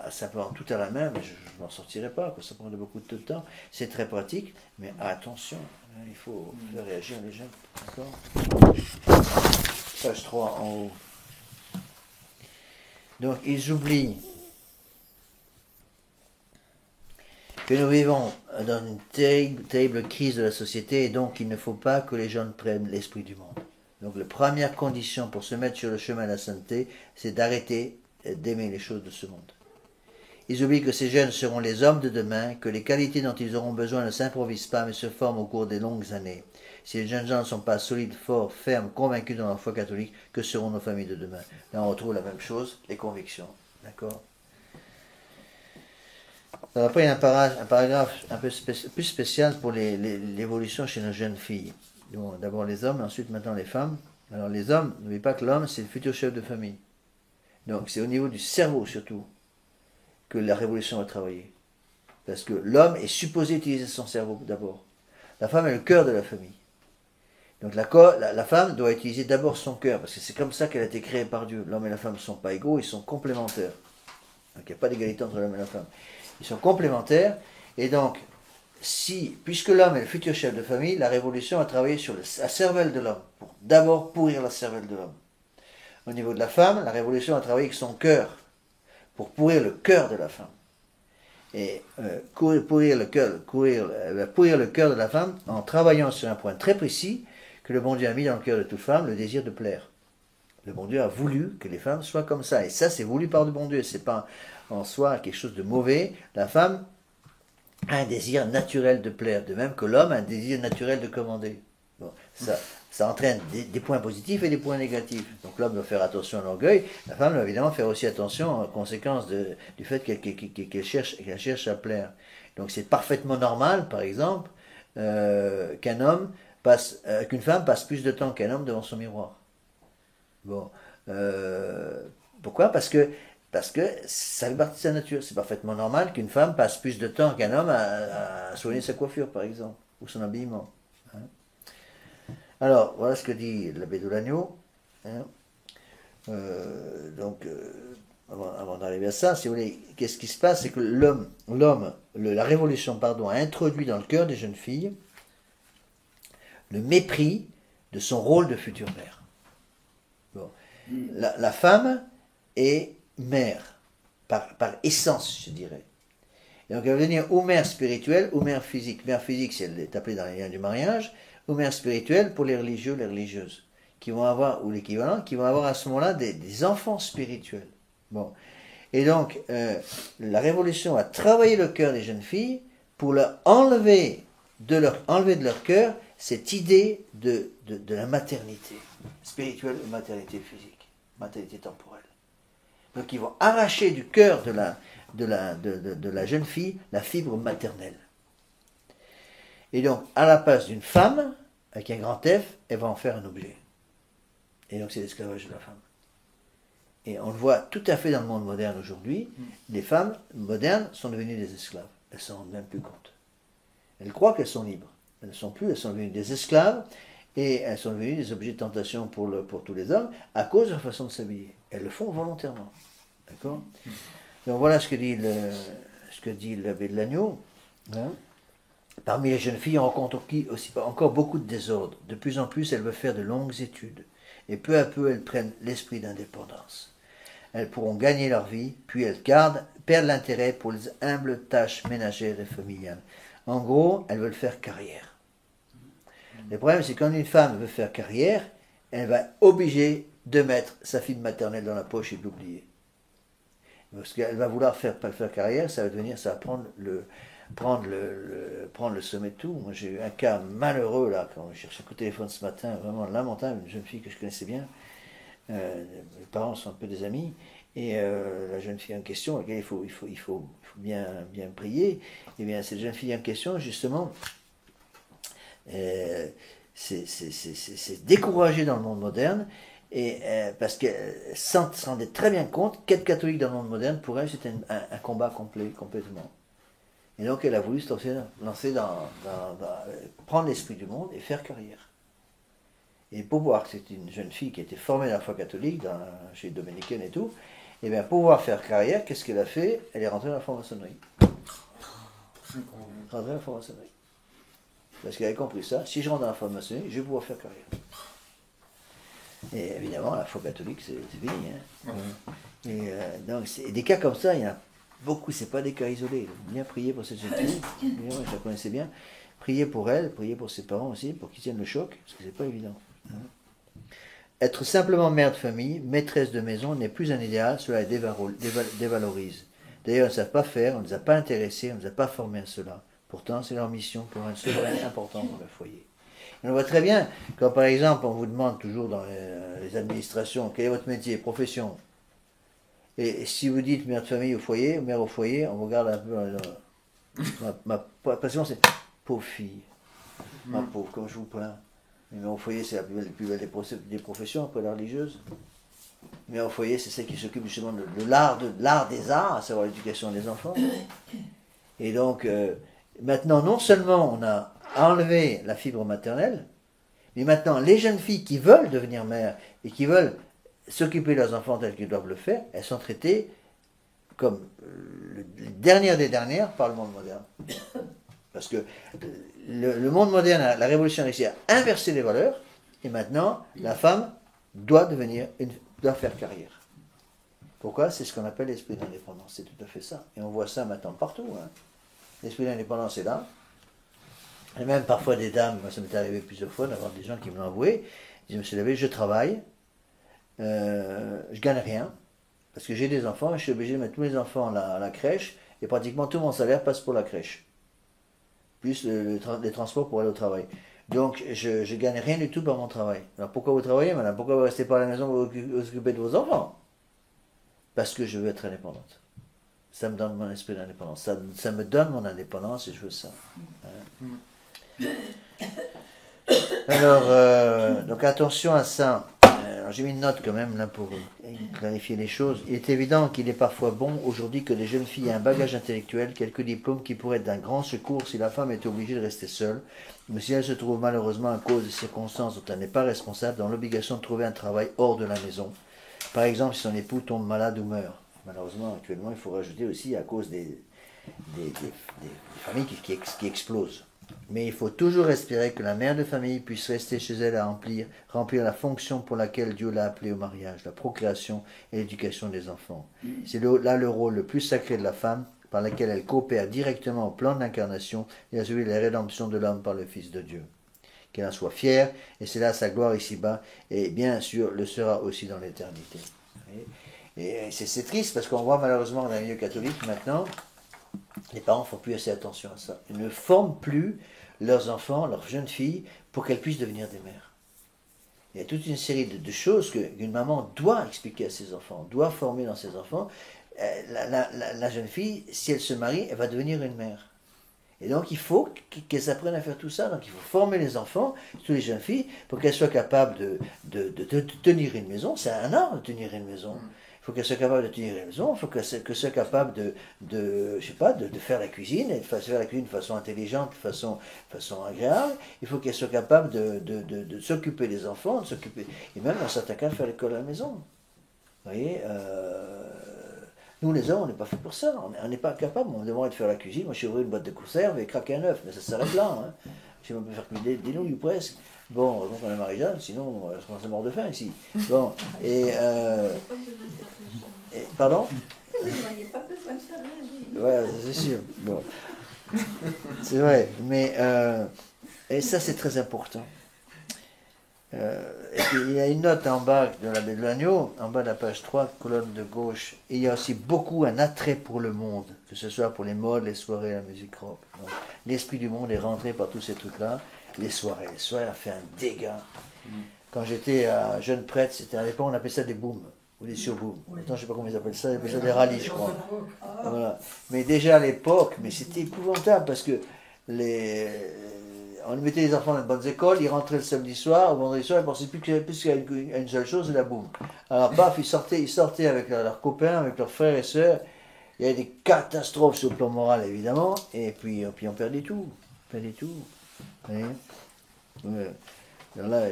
simplement tout à la main, mais je ne m'en sortirais pas, quoi. Ça prendrait beaucoup de temps. C'est très pratique, mais attention, hein, il faut faire réagir les jeunes. D'accord ? Page 3 en haut. Donc, ils oublient que nous vivons dans une terrible crise de la société et donc il ne faut pas que les jeunes prennent l'esprit du monde. Donc la première condition pour se mettre sur le chemin de la sainteté, c'est d'arrêter d'aimer les choses de ce monde. Ils oublient que ces jeunes seront les hommes de demain, que les qualités dont ils auront besoin ne s'improvisent pas mais se forment au cours des longues années. Si les jeunes gens ne sont pas solides, forts, fermes, convaincus dans leur foi catholique, que seront nos familles de demain? Là on retrouve la même chose, les convictions. D'accord ? Alors après, il y a un paragraphe un peu plus spécial pour l'évolution chez nos jeunes filles. D'abord les hommes, ensuite maintenant les femmes. Alors les hommes, n'oubliez pas que l'homme, c'est le futur chef de famille. Donc c'est au niveau du cerveau surtout que la révolution va travailler. Parce que l'homme est supposé utiliser son cerveau d'abord. La femme est le cœur de la famille. Donc la femme doit utiliser d'abord son cœur, parce que c'est comme ça qu'elle a été créée par Dieu. L'homme et la femme ne sont pas égaux, ils sont complémentaires. Donc il n'y a pas d'égalité entre l'homme et la femme. Ils sont complémentaires, et donc, puisque l'homme est le futur chef de famille, la révolution a travaillé sur la cervelle de l'homme, pour d'abord pourrir la cervelle de l'homme. Au niveau de la femme, la révolution a travaillé avec son cœur, pour pourrir le cœur de la femme. Et pourrir le cœur de la femme en travaillant sur un point très précis que le bon Dieu a mis dans le cœur de toute femme, le désir de plaire. Le bon Dieu a voulu que les femmes soient comme ça, et ça c'est voulu par le bon Dieu, c'est pas en soi quelque chose de mauvais. La femme a un désir naturel de plaire, de même que l'homme a un désir naturel de commander. Bon, ça entraîne des points positifs et des points négatifs. Donc l'homme doit faire attention à l'orgueil, la femme doit évidemment faire aussi attention aux conséquences du fait qu'elle cherche à plaire. Donc c'est parfaitement normal, par exemple, qu'une femme passe plus de temps qu'un homme devant son miroir. Bon, pourquoi ? Parce que ça fait partie de sa nature. C'est parfaitement normal qu'une femme passe plus de temps qu'un homme à soigner sa coiffure, par exemple, ou son habillement. Hein. Alors, voilà ce que dit l'abbé de l'Agneau. Hein. Avant d'arriver à ça, si vous voulez, qu'est-ce qui se passe? C'est que la révolution, a introduit dans le cœur des jeunes filles le mépris de son rôle de future mère. Bon. La femme est mère, par essence, je dirais. Et donc elle va devenir ou mère spirituelle ou mère physique. Mère physique, si elle est appelée dans les liens du mariage, ou mère spirituelle pour les religieux, les religieuses, qui vont avoir, ou l'équivalent, qui vont avoir à ce moment-là des enfants spirituels. Bon. Et donc, la Révolution a travaillé le cœur des jeunes filles pour leur enlever de leur cœur cette idée de la maternité spirituelle ou maternité physique, maternité temporelle. Donc ils vont arracher du cœur de la jeune fille la fibre maternelle. Et donc, à la place d'une femme, avec un grand F, elle va en faire un objet. Et donc c'est l'esclavage de la femme. Et on le voit tout à fait dans le monde moderne aujourd'hui. Les femmes modernes sont devenues des esclaves. Elles ne s'en rendent même plus compte. Elles croient qu'elles sont libres. Elles ne sont plus, elles sont devenues des esclaves et elles sont devenues des objets de tentation pour tous les hommes à cause de leur façon de s'habiller. Elles le font volontairement. D'accord ? Donc voilà ce que dit l'abbé de l'Agneau. Hein ? Parmi les jeunes filles, on rencontre aussi encore beaucoup de désordre. De plus en plus, elles veulent faire de longues études. Et peu à peu, elles prennent l'esprit d'indépendance. Elles pourront gagner leur vie, puis elles perdent l'intérêt pour les humbles tâches ménagères et familiales. En gros, elles veulent faire carrière. Le problème, c'est que quand une femme veut faire carrière, elle va être obligée de mettre sa fille maternelle dans la poche et de l'oublier. Parce qu'elle va vouloir faire carrière, ça va prendre le sommet de tout. Moi, j'ai eu un cas malheureux, là, quand je cherchais un coup de téléphone ce matin, vraiment lamentable, une jeune fille que je connaissais bien. Mes parents sont un peu des amis, et la jeune fille en question, laquelle il faut bien prier, et bien cette jeune fille en question, justement, c'est découragée dans le monde moderne, et parce qu'elle se rendait très bien compte qu'être catholique dans le monde moderne, pour elle, c'était un combat complètement. Et donc elle a voulu se lancer prendre l'esprit du monde et faire carrière. Et pour voir que c'était une jeune fille qui était formée dans la foi catholique, chez les dominicaines et tout, et bien pour pouvoir faire carrière, qu'est-ce qu'elle a fait? Elle est rentrée dans la franc-maçonnerie. Rentrée dans la franc-maçonnerie. Parce qu'elle avait compris ça, si je rentre dans la franc-maçonnerie, je vais pouvoir faire carrière. Et évidemment, la foi catholique, c'est fini. Hein. Et donc, des cas comme ça, il y en a beaucoup, c'est pas des cas isolés. Bien prier pour cette jeune fille, je la connaissais bien. Prier pour elle, prier pour ses parents aussi, pour qu'ils tiennent le choc, parce que c'est pas évident. Être simplement mère de famille, maîtresse de maison, n'est plus un idéal, cela les dévalorise. D'ailleurs, ils ne savent pas faire, on ne les a pas intéressés, on ne les a pas formés à cela. Pourtant, c'est leur mission pour un souverain important dans le foyer. Et on voit très bien, quand par exemple, on vous demande toujours dans les administrations, quel est votre métier, profession. Et si vous dites mère de famille au foyer, mère au foyer, on vous regarde un peu. Ma passion, c'est pauvre fille, ma pauvre, comme je vous plains. Mais au foyer, c'est la plus belle des professions, après la religieuse. Mais au foyer, c'est celle qui s'occupe justement de l'art des arts, à savoir l'éducation des enfants. Et donc, maintenant, non seulement on a enlevé la fibre maternelle, mais maintenant, les jeunes filles qui veulent devenir mères et qui veulent s'occuper de leurs enfants tels qu'ils doivent le faire, elles sont traitées comme les dernières des dernières par le monde moderne. Parce que le monde moderne, la révolution a réussi à inverser les valeurs, et maintenant, la femme doit faire carrière. Pourquoi? C'est ce qu'on appelle l'esprit d'indépendance, c'est tout à fait ça. Et on voit ça maintenant partout. Hein. L'esprit d'indépendance est là. Et même parfois des dames, moi ça m'est arrivé plusieurs fois d'avoir des gens qui me l'ont avoué, ils disent, monsieur Labbé, je travaille, je gagne rien, parce que j'ai des enfants, et je suis obligé de mettre tous mes enfants à la crèche, et pratiquement tout mon salaire passe pour la crèche. Plus les transports pour aller au travail. Donc, je ne gagne rien du tout par mon travail. Alors, pourquoi vous travaillez, madame? Pourquoi vous ne restez pas à la maison pour vous occuper de vos enfants? Parce que je veux être indépendante. Ça me donne mon esprit d'indépendance. Ça me donne mon indépendance et je veux ça. Hein. Alors, donc attention à ça. Alors, j'ai mis une note quand même là pour clarifier les choses. Il est évident qu'il est parfois bon aujourd'hui que les jeunes filles aient un bagage intellectuel, quelques diplômes qui pourraient être d'un grand secours si la femme était obligée de rester seule, mais si elle se trouve malheureusement à cause de circonstances dont elle n'est pas responsable dans l'obligation de trouver un travail hors de la maison. Par exemple, si son époux tombe malade ou meurt. Malheureusement, actuellement, il faut rajouter aussi à cause des familles qui explosent. Mais il faut toujours espérer que la mère de famille puisse rester chez elle à remplir la fonction pour laquelle Dieu l'a appelée au mariage, la procréation et l'éducation des enfants. C'est là le rôle le plus sacré de la femme, par lequel elle coopère directement au plan de l'incarnation et à celui de la rédemption de l'homme par le Fils de Dieu. Qu'elle en soit fière, et c'est là sa gloire ici-bas, et bien sûr le sera aussi dans l'éternité. Et c'est triste parce qu'on voit malheureusement dans le milieu catholique maintenant, les parents ne font plus assez attention à ça. Ils ne forment plus leurs enfants, leurs jeunes filles, pour qu'elles puissent devenir des mères. Il y a toute une série de choses qu'une maman doit expliquer à ses enfants, doit former dans ses enfants. La jeune fille, si elle se marie, elle va devenir une mère. Et donc il faut qu'elles apprennent à faire tout ça. Donc il faut former les enfants, toutes les jeunes filles, pour qu'elles soient capables de tenir une maison. C'est un art de tenir une maison. Il faut qu'elle soit capable de tenir une maison, il faut qu'elle soit capable de faire la cuisine, et de faire la cuisine de façon intelligente, de façon agréable. Il faut qu'elle soit capable de s'occuper des enfants, et même dans certains cas de faire l'école à la maison. Vous voyez, Nous, les hommes, on n'est pas fait pour ça. On n'est pas capable. On me demande de faire la cuisine. Moi, je suis ouvrir une boîte de conserve et craquer un œuf. Mais ça s'arrête là. Hein. Je sais même pas faire cuire des nouilles presque. Bon, heureusement qu'on est Marie-Jeanne, sinon, je commence à mort de faim ici. Bon, pardon? Vous n'auriez pas besoin de faire rien. Ouais, c'est sûr. Bon. C'est vrai. Mais, et ça, c'est très important. Et puis, il y a une note en bas de la baie de l'agneau, en bas de la page 3, colonne de gauche. Et il y a aussi beaucoup un attrait pour le monde, que ce soit pour les modes, les soirées, la musique rock. Donc, l'esprit du monde est rentré par tous ces trucs-là. Les soirées a fait un dégât. Quand j'étais jeune prêtre, c'était à l'époque, on appelait ça des booms, ou des surbooms. Maintenant, je ne sais pas comment ils appellent ça, ils appellent ça des rallyes, je crois. Voilà. Mais déjà à l'époque, mais c'était épouvantable parce que on mettait les enfants dans de bonnes écoles, ils rentraient le samedi soir, au vendredi soir, ils pensaient plus qu'à une seule chose, c'est la boum. Alors paf, ils sortaient avec leurs copains, avec leurs frères et sœurs. Il y avait des catastrophes sur le plan moral, évidemment, et puis on perdait tout. On perdait tout. Vous voyez? Alors là,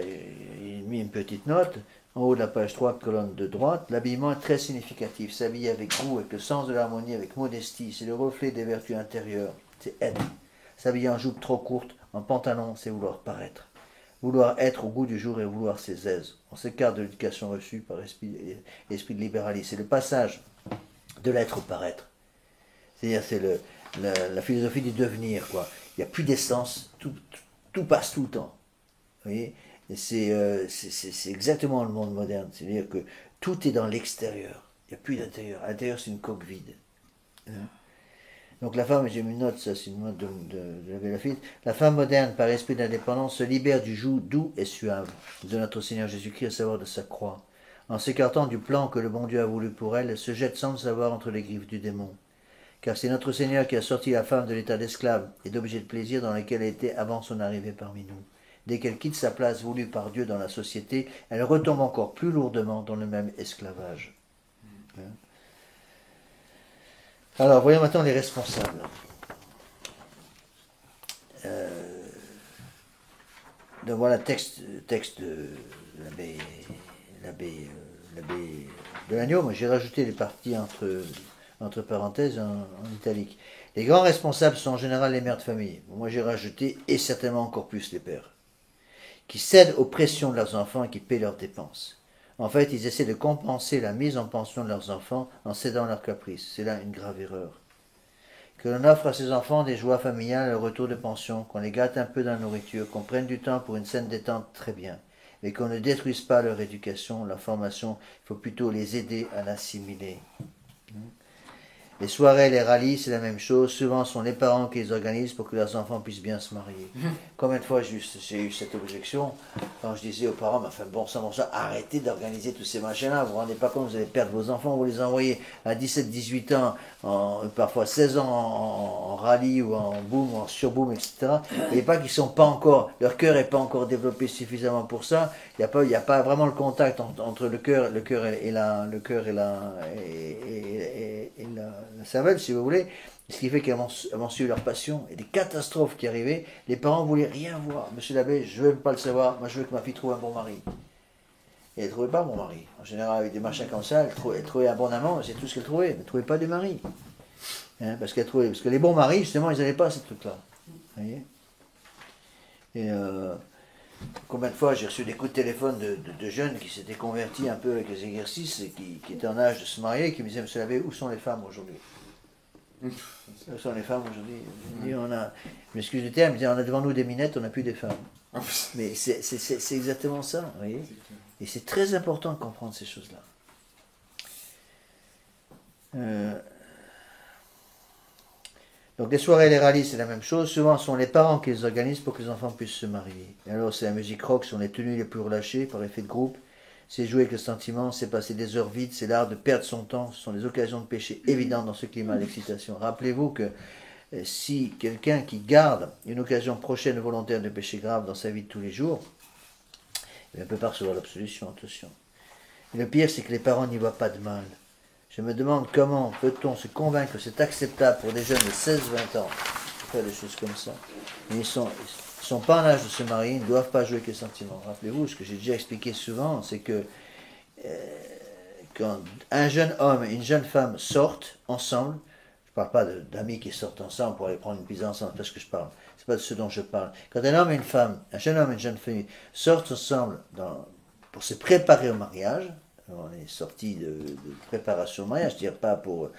il a mis une petite note. En haut de la page 3, colonne de droite, l'habillement est très significatif. S'habiller avec goût, avec le sens de l'harmonie, avec modestie, c'est le reflet des vertus intérieures. C'est être. S'habiller en jupe trop courte, en pantalon, c'est vouloir paraître. Vouloir être au goût du jour et vouloir ses aises. On s'écarte de l'éducation reçue par l'esprit de libéralisme. C'est le passage de l'être au paraître. C'est-à-dire, c'est la philosophie du devenir, quoi. Il n'y a plus d'essence, tout passe tout le temps. Vous voyez? Et c'est exactement le monde moderne. C'est-à-dire que tout est dans l'extérieur. Il n'y a plus d'intérieur. L'intérieur, c'est une coque vide. Hein? Donc la femme, j'ai mis une note, ça c'est une note de la Belle-Lafitte, la femme moderne, par esprit d'indépendance, se libère du joug doux et suave de notre Seigneur Jésus-Christ, à savoir de sa croix. En s'écartant du plan que le bon Dieu a voulu pour elle, elle se jette sans le savoir entre les griffes du démon. Car c'est notre Seigneur qui a sorti la femme de l'état d'esclave et d'objet de plaisir dans lequel elle était avant son arrivée parmi nous. Dès qu'elle quitte sa place voulue par Dieu dans la société, elle retombe encore plus lourdement dans le même esclavage. Hein? Alors, voyons maintenant les responsables. Donc voilà le texte de l'abbé de l'agneau. Moi, j'ai rajouté les parties entre parenthèses en italique. Les grands responsables sont en général les mères de famille. Moi, j'ai rajouté, et certainement encore plus les pères, qui cèdent aux pressions de leurs enfants et qui paient leurs dépenses. En fait, ils essaient de compenser la mise en pension de leurs enfants en cédant leurs caprices. C'est là une grave erreur. Que l'on offre à ses enfants des joies familiales à leur retour de pension, qu'on les gâte un peu dans la nourriture, qu'on prenne du temps pour une saine détente, très bien. Mais qu'on ne détruise pas leur éducation, leur formation, il faut plutôt les aider à l'assimiler. Les soirées, les rallyes, c'est la même chose. Souvent, ce sont les parents qui les organisent pour que leurs enfants puissent bien se marier. Combien de fois j'ai eu cette objection quand je disais aux parents, mais enfin, bon sang, arrêtez d'organiser tous ces machins-là. Vous ne vous rendez pas compte, vous allez perdre vos enfants, vous les envoyez à 17, 18 ans, parfois 16 ans en rallye ou en boom, en surboom, etc. Et pas qu'ils sont pas encore, leur cœur n'est pas encore développé suffisamment pour ça. Il n'y a pas vraiment le contact entre le cœur et la cervelle, si vous voulez, ce qui fait qu'elles vont suivre leur passion, et des catastrophes qui arrivaient, les parents ne voulaient rien voir. Monsieur l'abbé, je ne veux pas le savoir, moi je veux que ma fille trouve un bon mari. Et elle ne trouvait pas un bon mari. En général, avec des machins comme ça, elle trouvait un bon amant, c'est tout ce qu'elle trouvait, mais elle ne trouvait pas de mari. Hein, parce que les bons maris, justement, ils n'avaient pas ce truc-là. Vous voyez? Et combien de fois j'ai reçu des coups de téléphone de jeunes qui s'étaient convertis un peu avec les exercices et qui étaient en âge de se marier et qui me disaient, monsieur l'abbé, où sont les femmes aujourd'hui? Où sont les femmes aujourd'hui? Je m'excuse du terme, on a devant nous des minettes, on n'a plus des femmes. Mais c'est exactement ça, vous voyez? Et c'est très important de comprendre ces choses-là. Donc les soirées et les rallyes, c'est la même chose. Souvent, ce sont les parents qui les organisent pour que les enfants puissent se marier. Et alors, c'est la musique rock, ce sont les tenues les plus relâchées par effet de groupe. C'est jouer avec le sentiment, c'est passer des heures vides, c'est l'art de perdre son temps. Ce sont des occasions de péché évidentes dans ce climat d'excitation. Rappelez-vous que si quelqu'un qui garde une occasion prochaine volontaire de péché grave dans sa vie de tous les jours, il ne peut pas recevoir l'absolution, attention. Et le pire, c'est que les parents n'y voient pas de mal. Je me demande comment peut-on se convaincre que c'est acceptable pour des jeunes de 16-20 ans de faire des choses comme ça. Mais ils ne sont pas en âge de se marier, ils ne doivent pas jouer avec les sentiments. Rappelez-vous, ce que j'ai déjà expliqué souvent, c'est que quand un jeune homme et une jeune femme sortent ensemble, je ne parle pas d'amis qui sortent ensemble pour aller prendre une pizza ensemble, c'est pas ce que je parle. C'est pas de ce dont je parle. Quand un homme et une femme, un jeune homme et une jeune fille sortent ensemble pour se préparer au mariage, on est sorti de préparation au mariage, je veux dire pas pour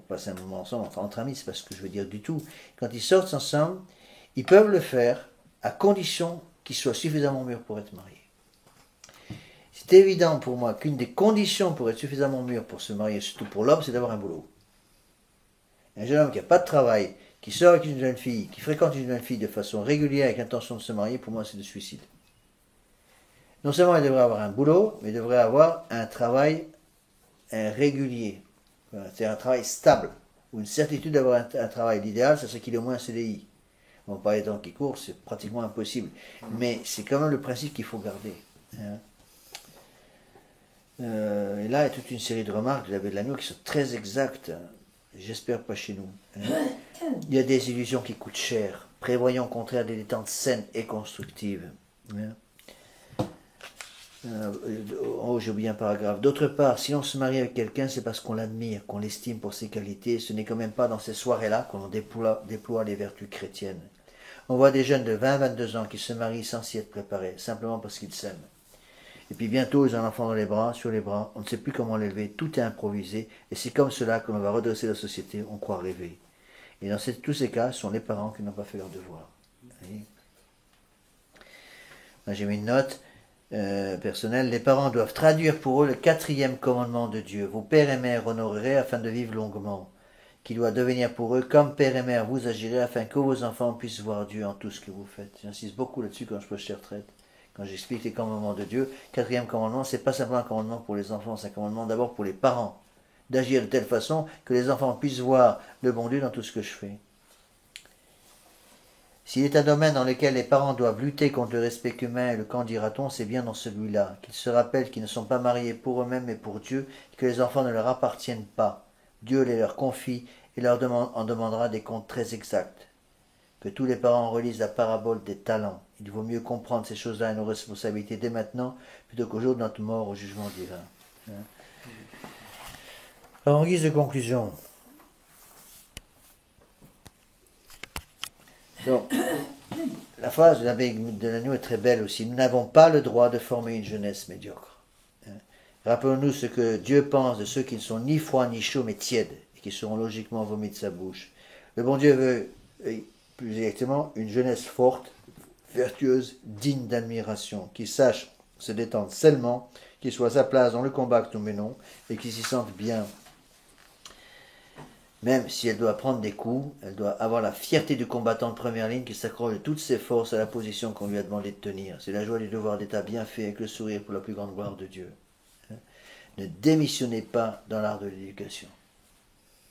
passer un moment ensemble entre amis, c'est pas ce que je veux dire du tout. Quand ils sortent ensemble, ils peuvent le faire à condition qu'ils soient suffisamment mûrs pour être mariés. C'est évident pour moi qu'une des conditions pour être suffisamment mûr pour se marier, surtout pour l'homme, c'est d'avoir un boulot. Un jeune homme qui n'a pas de travail, qui sort avec une jeune fille, qui fréquente une jeune fille de façon régulière avec l'intention de se marier, pour moi c'est du suicide. Non seulement il devrait avoir un boulot, mais il devrait avoir un travail régulier. C'est un travail stable, ou une certitude d'avoir un travail. L'idéal, c'est qu'il ait au moins un CDI. Bon, par les temps qui courent, c'est pratiquement impossible. Mais c'est quand même le principe qu'il faut garder. Hein. Et là, il y a toute une série de remarques de l'abbé de Lannion qui sont très exactes. J'espère pas chez nous. Hein. Il y a des illusions qui coûtent cher, prévoyant au contraire des détentes saines et constructives. Hein. Oh, j'ai oublié un paragraphe. D'autre part, si l'on se marie avec quelqu'un, c'est parce qu'on l'admire, qu'on l'estime pour ses qualités. Ce n'est quand même pas dans ces soirées-là qu'on déploie les vertus chrétiennes. On voit des jeunes de 20-22 ans qui se marient sans s'y être préparés, simplement parce qu'ils s'aiment. Et puis bientôt, ils ont un enfant dans les bras, sur les bras, on ne sait plus comment l'élever, tout est improvisé, et c'est comme cela que l'on va redresser la société, on croit rêver. Et dans tous ces cas, ce sont les parents qui n'ont pas fait leur devoir. Là, j'ai mis une note personnelle. Les parents doivent traduire pour eux le 4e commandement de Dieu. Vos pères et mères honoreraient afin de vivre longuement. Qui doit devenir pour eux comme père et mère vous agirez afin que vos enfants puissent voir Dieu en tout ce que vous faites. J'insiste beaucoup là-dessus quand je pose chez retraite. Quand j'explique les commandements de Dieu, 4e commandement, c'est pas simplement un commandement pour les enfants, c'est un commandement d'abord pour les parents, d'agir de telle façon que les enfants puissent voir le bon Dieu dans tout ce que je fais. S'il est un domaine dans lequel les parents doivent lutter contre le respect humain et le qu'en dira-t-on, c'est bien dans celui-là, qu'ils se rappellent qu'ils ne sont pas mariés pour eux-mêmes mais pour Dieu, et que les enfants ne leur appartiennent pas. Dieu les leur confie et leur en demandera des comptes très exacts. Que tous les parents relisent la parabole des talents. Il vaut mieux comprendre ces choses-là et nos responsabilités dès maintenant, plutôt qu'au jour de notre mort au jugement divin. Alors, en guise de conclusion, donc, la phrase de l'abbé de Lannion est très belle aussi. Nous n'avons pas le droit de former une jeunesse médiocre. Rappelons-nous ce que Dieu pense de ceux qui ne sont ni froids ni chauds mais tièdes et qui seront logiquement vomis de sa bouche. Le bon Dieu veut, plus exactement, une jeunesse forte, vertueuse, digne d'admiration, qui sache se détendre sainement, qui soit à sa place dans le combat que nous menons et qui s'y sente bien. Même si elle doit prendre des coups, elle doit avoir la fierté du combattant de première ligne qui s'accroche de toutes ses forces à la position qu'on lui a demandé de tenir. C'est la joie du devoir d'État bien fait avec le sourire pour la plus grande gloire de Dieu. Ne démissionnez pas dans l'art de l'éducation.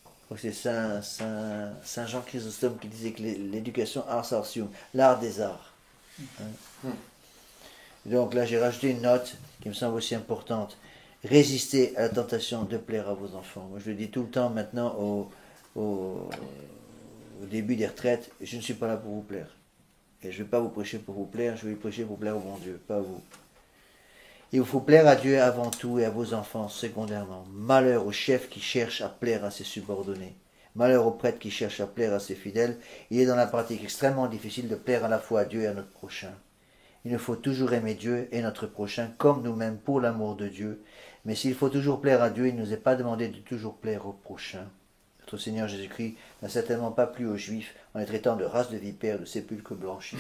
Je crois que c'est Saint Jean Chrysostome qui disait que l'éducation ars artium, l'art des arts. Donc là j'ai rajouté une note qui me semble aussi importante. Résistez à la tentation de plaire à vos enfants. Moi je le dis tout le temps maintenant au début des retraites, je ne suis pas là pour vous plaire. Et je ne vais pas vous prêcher pour vous plaire, je vais vous prêcher pour plaire au bon Dieu, pas à vous. Il vous faut plaire à Dieu avant tout et à vos enfants secondairement. Malheur au chef qui cherche à plaire à ses subordonnés. Malheur au prêtre qui cherche à plaire à ses fidèles. Il est dans la pratique extrêmement difficile de plaire à la fois à Dieu et à notre prochain. Il nous faut toujours aimer Dieu et notre prochain comme nous-mêmes pour l'amour de Dieu. Mais s'il faut toujours plaire à Dieu, il ne nous est pas demandé de toujours plaire au prochain. Notre Seigneur Jésus-Christ n'a certainement pas plu aux Juifs en les traitant de race de vipères, de sépulcres blanchis.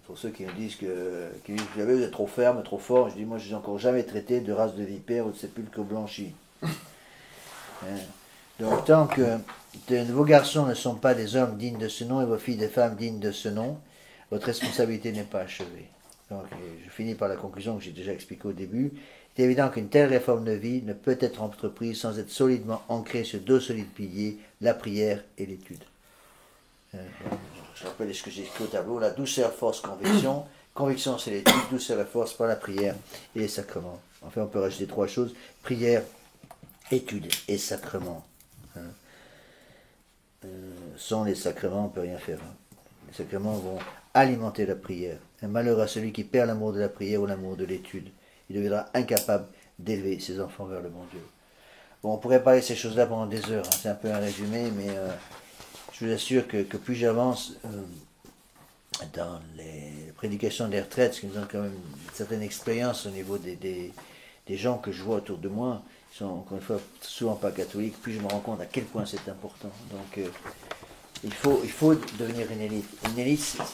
Pour ceux qui me disent que vous êtes trop ferme, trop fort, je dis moi je n'ai encore jamais traité de race de vipère ou de sépulcre blanchi. Donc tant que vos garçons ne sont pas des hommes dignes de ce nom et vos filles des femmes dignes de ce nom, votre responsabilité n'est pas achevée. Donc je finis par la conclusion que j'ai déjà expliquée au début. Il est évident qu'une telle réforme de vie ne peut être entreprise sans être solidement ancrée sur 2 solides piliers, la prière et l'étude. Je rappelle ce que j'ai écrit au tableau, la douceur, force, conviction. Conviction, c'est l'étude, douceur et force par la prière et les sacrements. Enfin, on peut rajouter 3 choses, prière, étude et sacrement. Sans les sacrements, on ne peut rien faire. Les sacrements vont alimenter la prière. Un malheur à celui qui perd l'amour de la prière ou l'amour de l'étude. il deviendra incapable d'élever ses enfants vers le bon Dieu. Bon, on pourrait parler de ces choses-là pendant des heures, hein. C'est un peu un résumé, mais je vous assure que plus j'avance dans les prédications des retraites, ce qui nous donne quand même une certaine expérience au niveau des gens que je vois autour de moi, qui sont encore une fois souvent pas catholiques, plus je me rends compte à quel point c'est important. Donc il faut devenir une élite.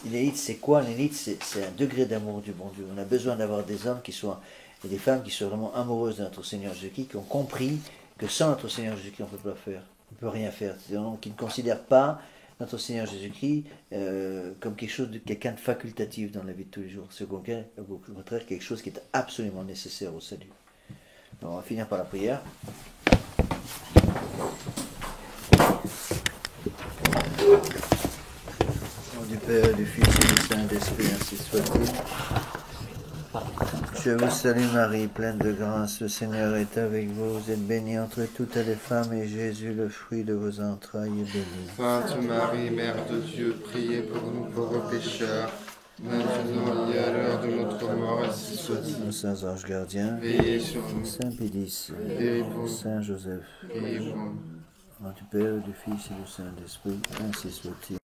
Une élite c'est quoi? Une élite c'est un degré d'amour du bon Dieu. On a besoin d'avoir des hommes et des femmes qui soient vraiment amoureuses de notre Seigneur Jésus-Christ, qui ont compris que sans notre Seigneur Jésus-Christ on ne peut pas faire, on ne peut rien faire. Donc qui ne considèrent pas notre Seigneur Jésus-Christ comme quelqu'un de facultatif dans la vie de tous les jours. C'est au contraire quelque chose qui est absolument nécessaire au salut. Donc, on va finir par la prière. Au nom du Père, du Fils et du Saint-Esprit, ainsi soit-il. Je vous salue Marie, pleine de grâce, le Seigneur est avec vous. Vous êtes bénie entre toutes les femmes et Jésus, le fruit de vos entrailles, est béni. Sainte Marie, Mère de Dieu, priez pour nous pauvres pécheurs, maintenant et à l'heure de notre mort, ainsi soit-il. Nos saints anges gardiens, Veillez sur nous, Saint Pédis, priez pour nous, Saint Joseph, priez pour nous. au nom du Père, du Fils et du Saint-Esprit, ainsi soit-il.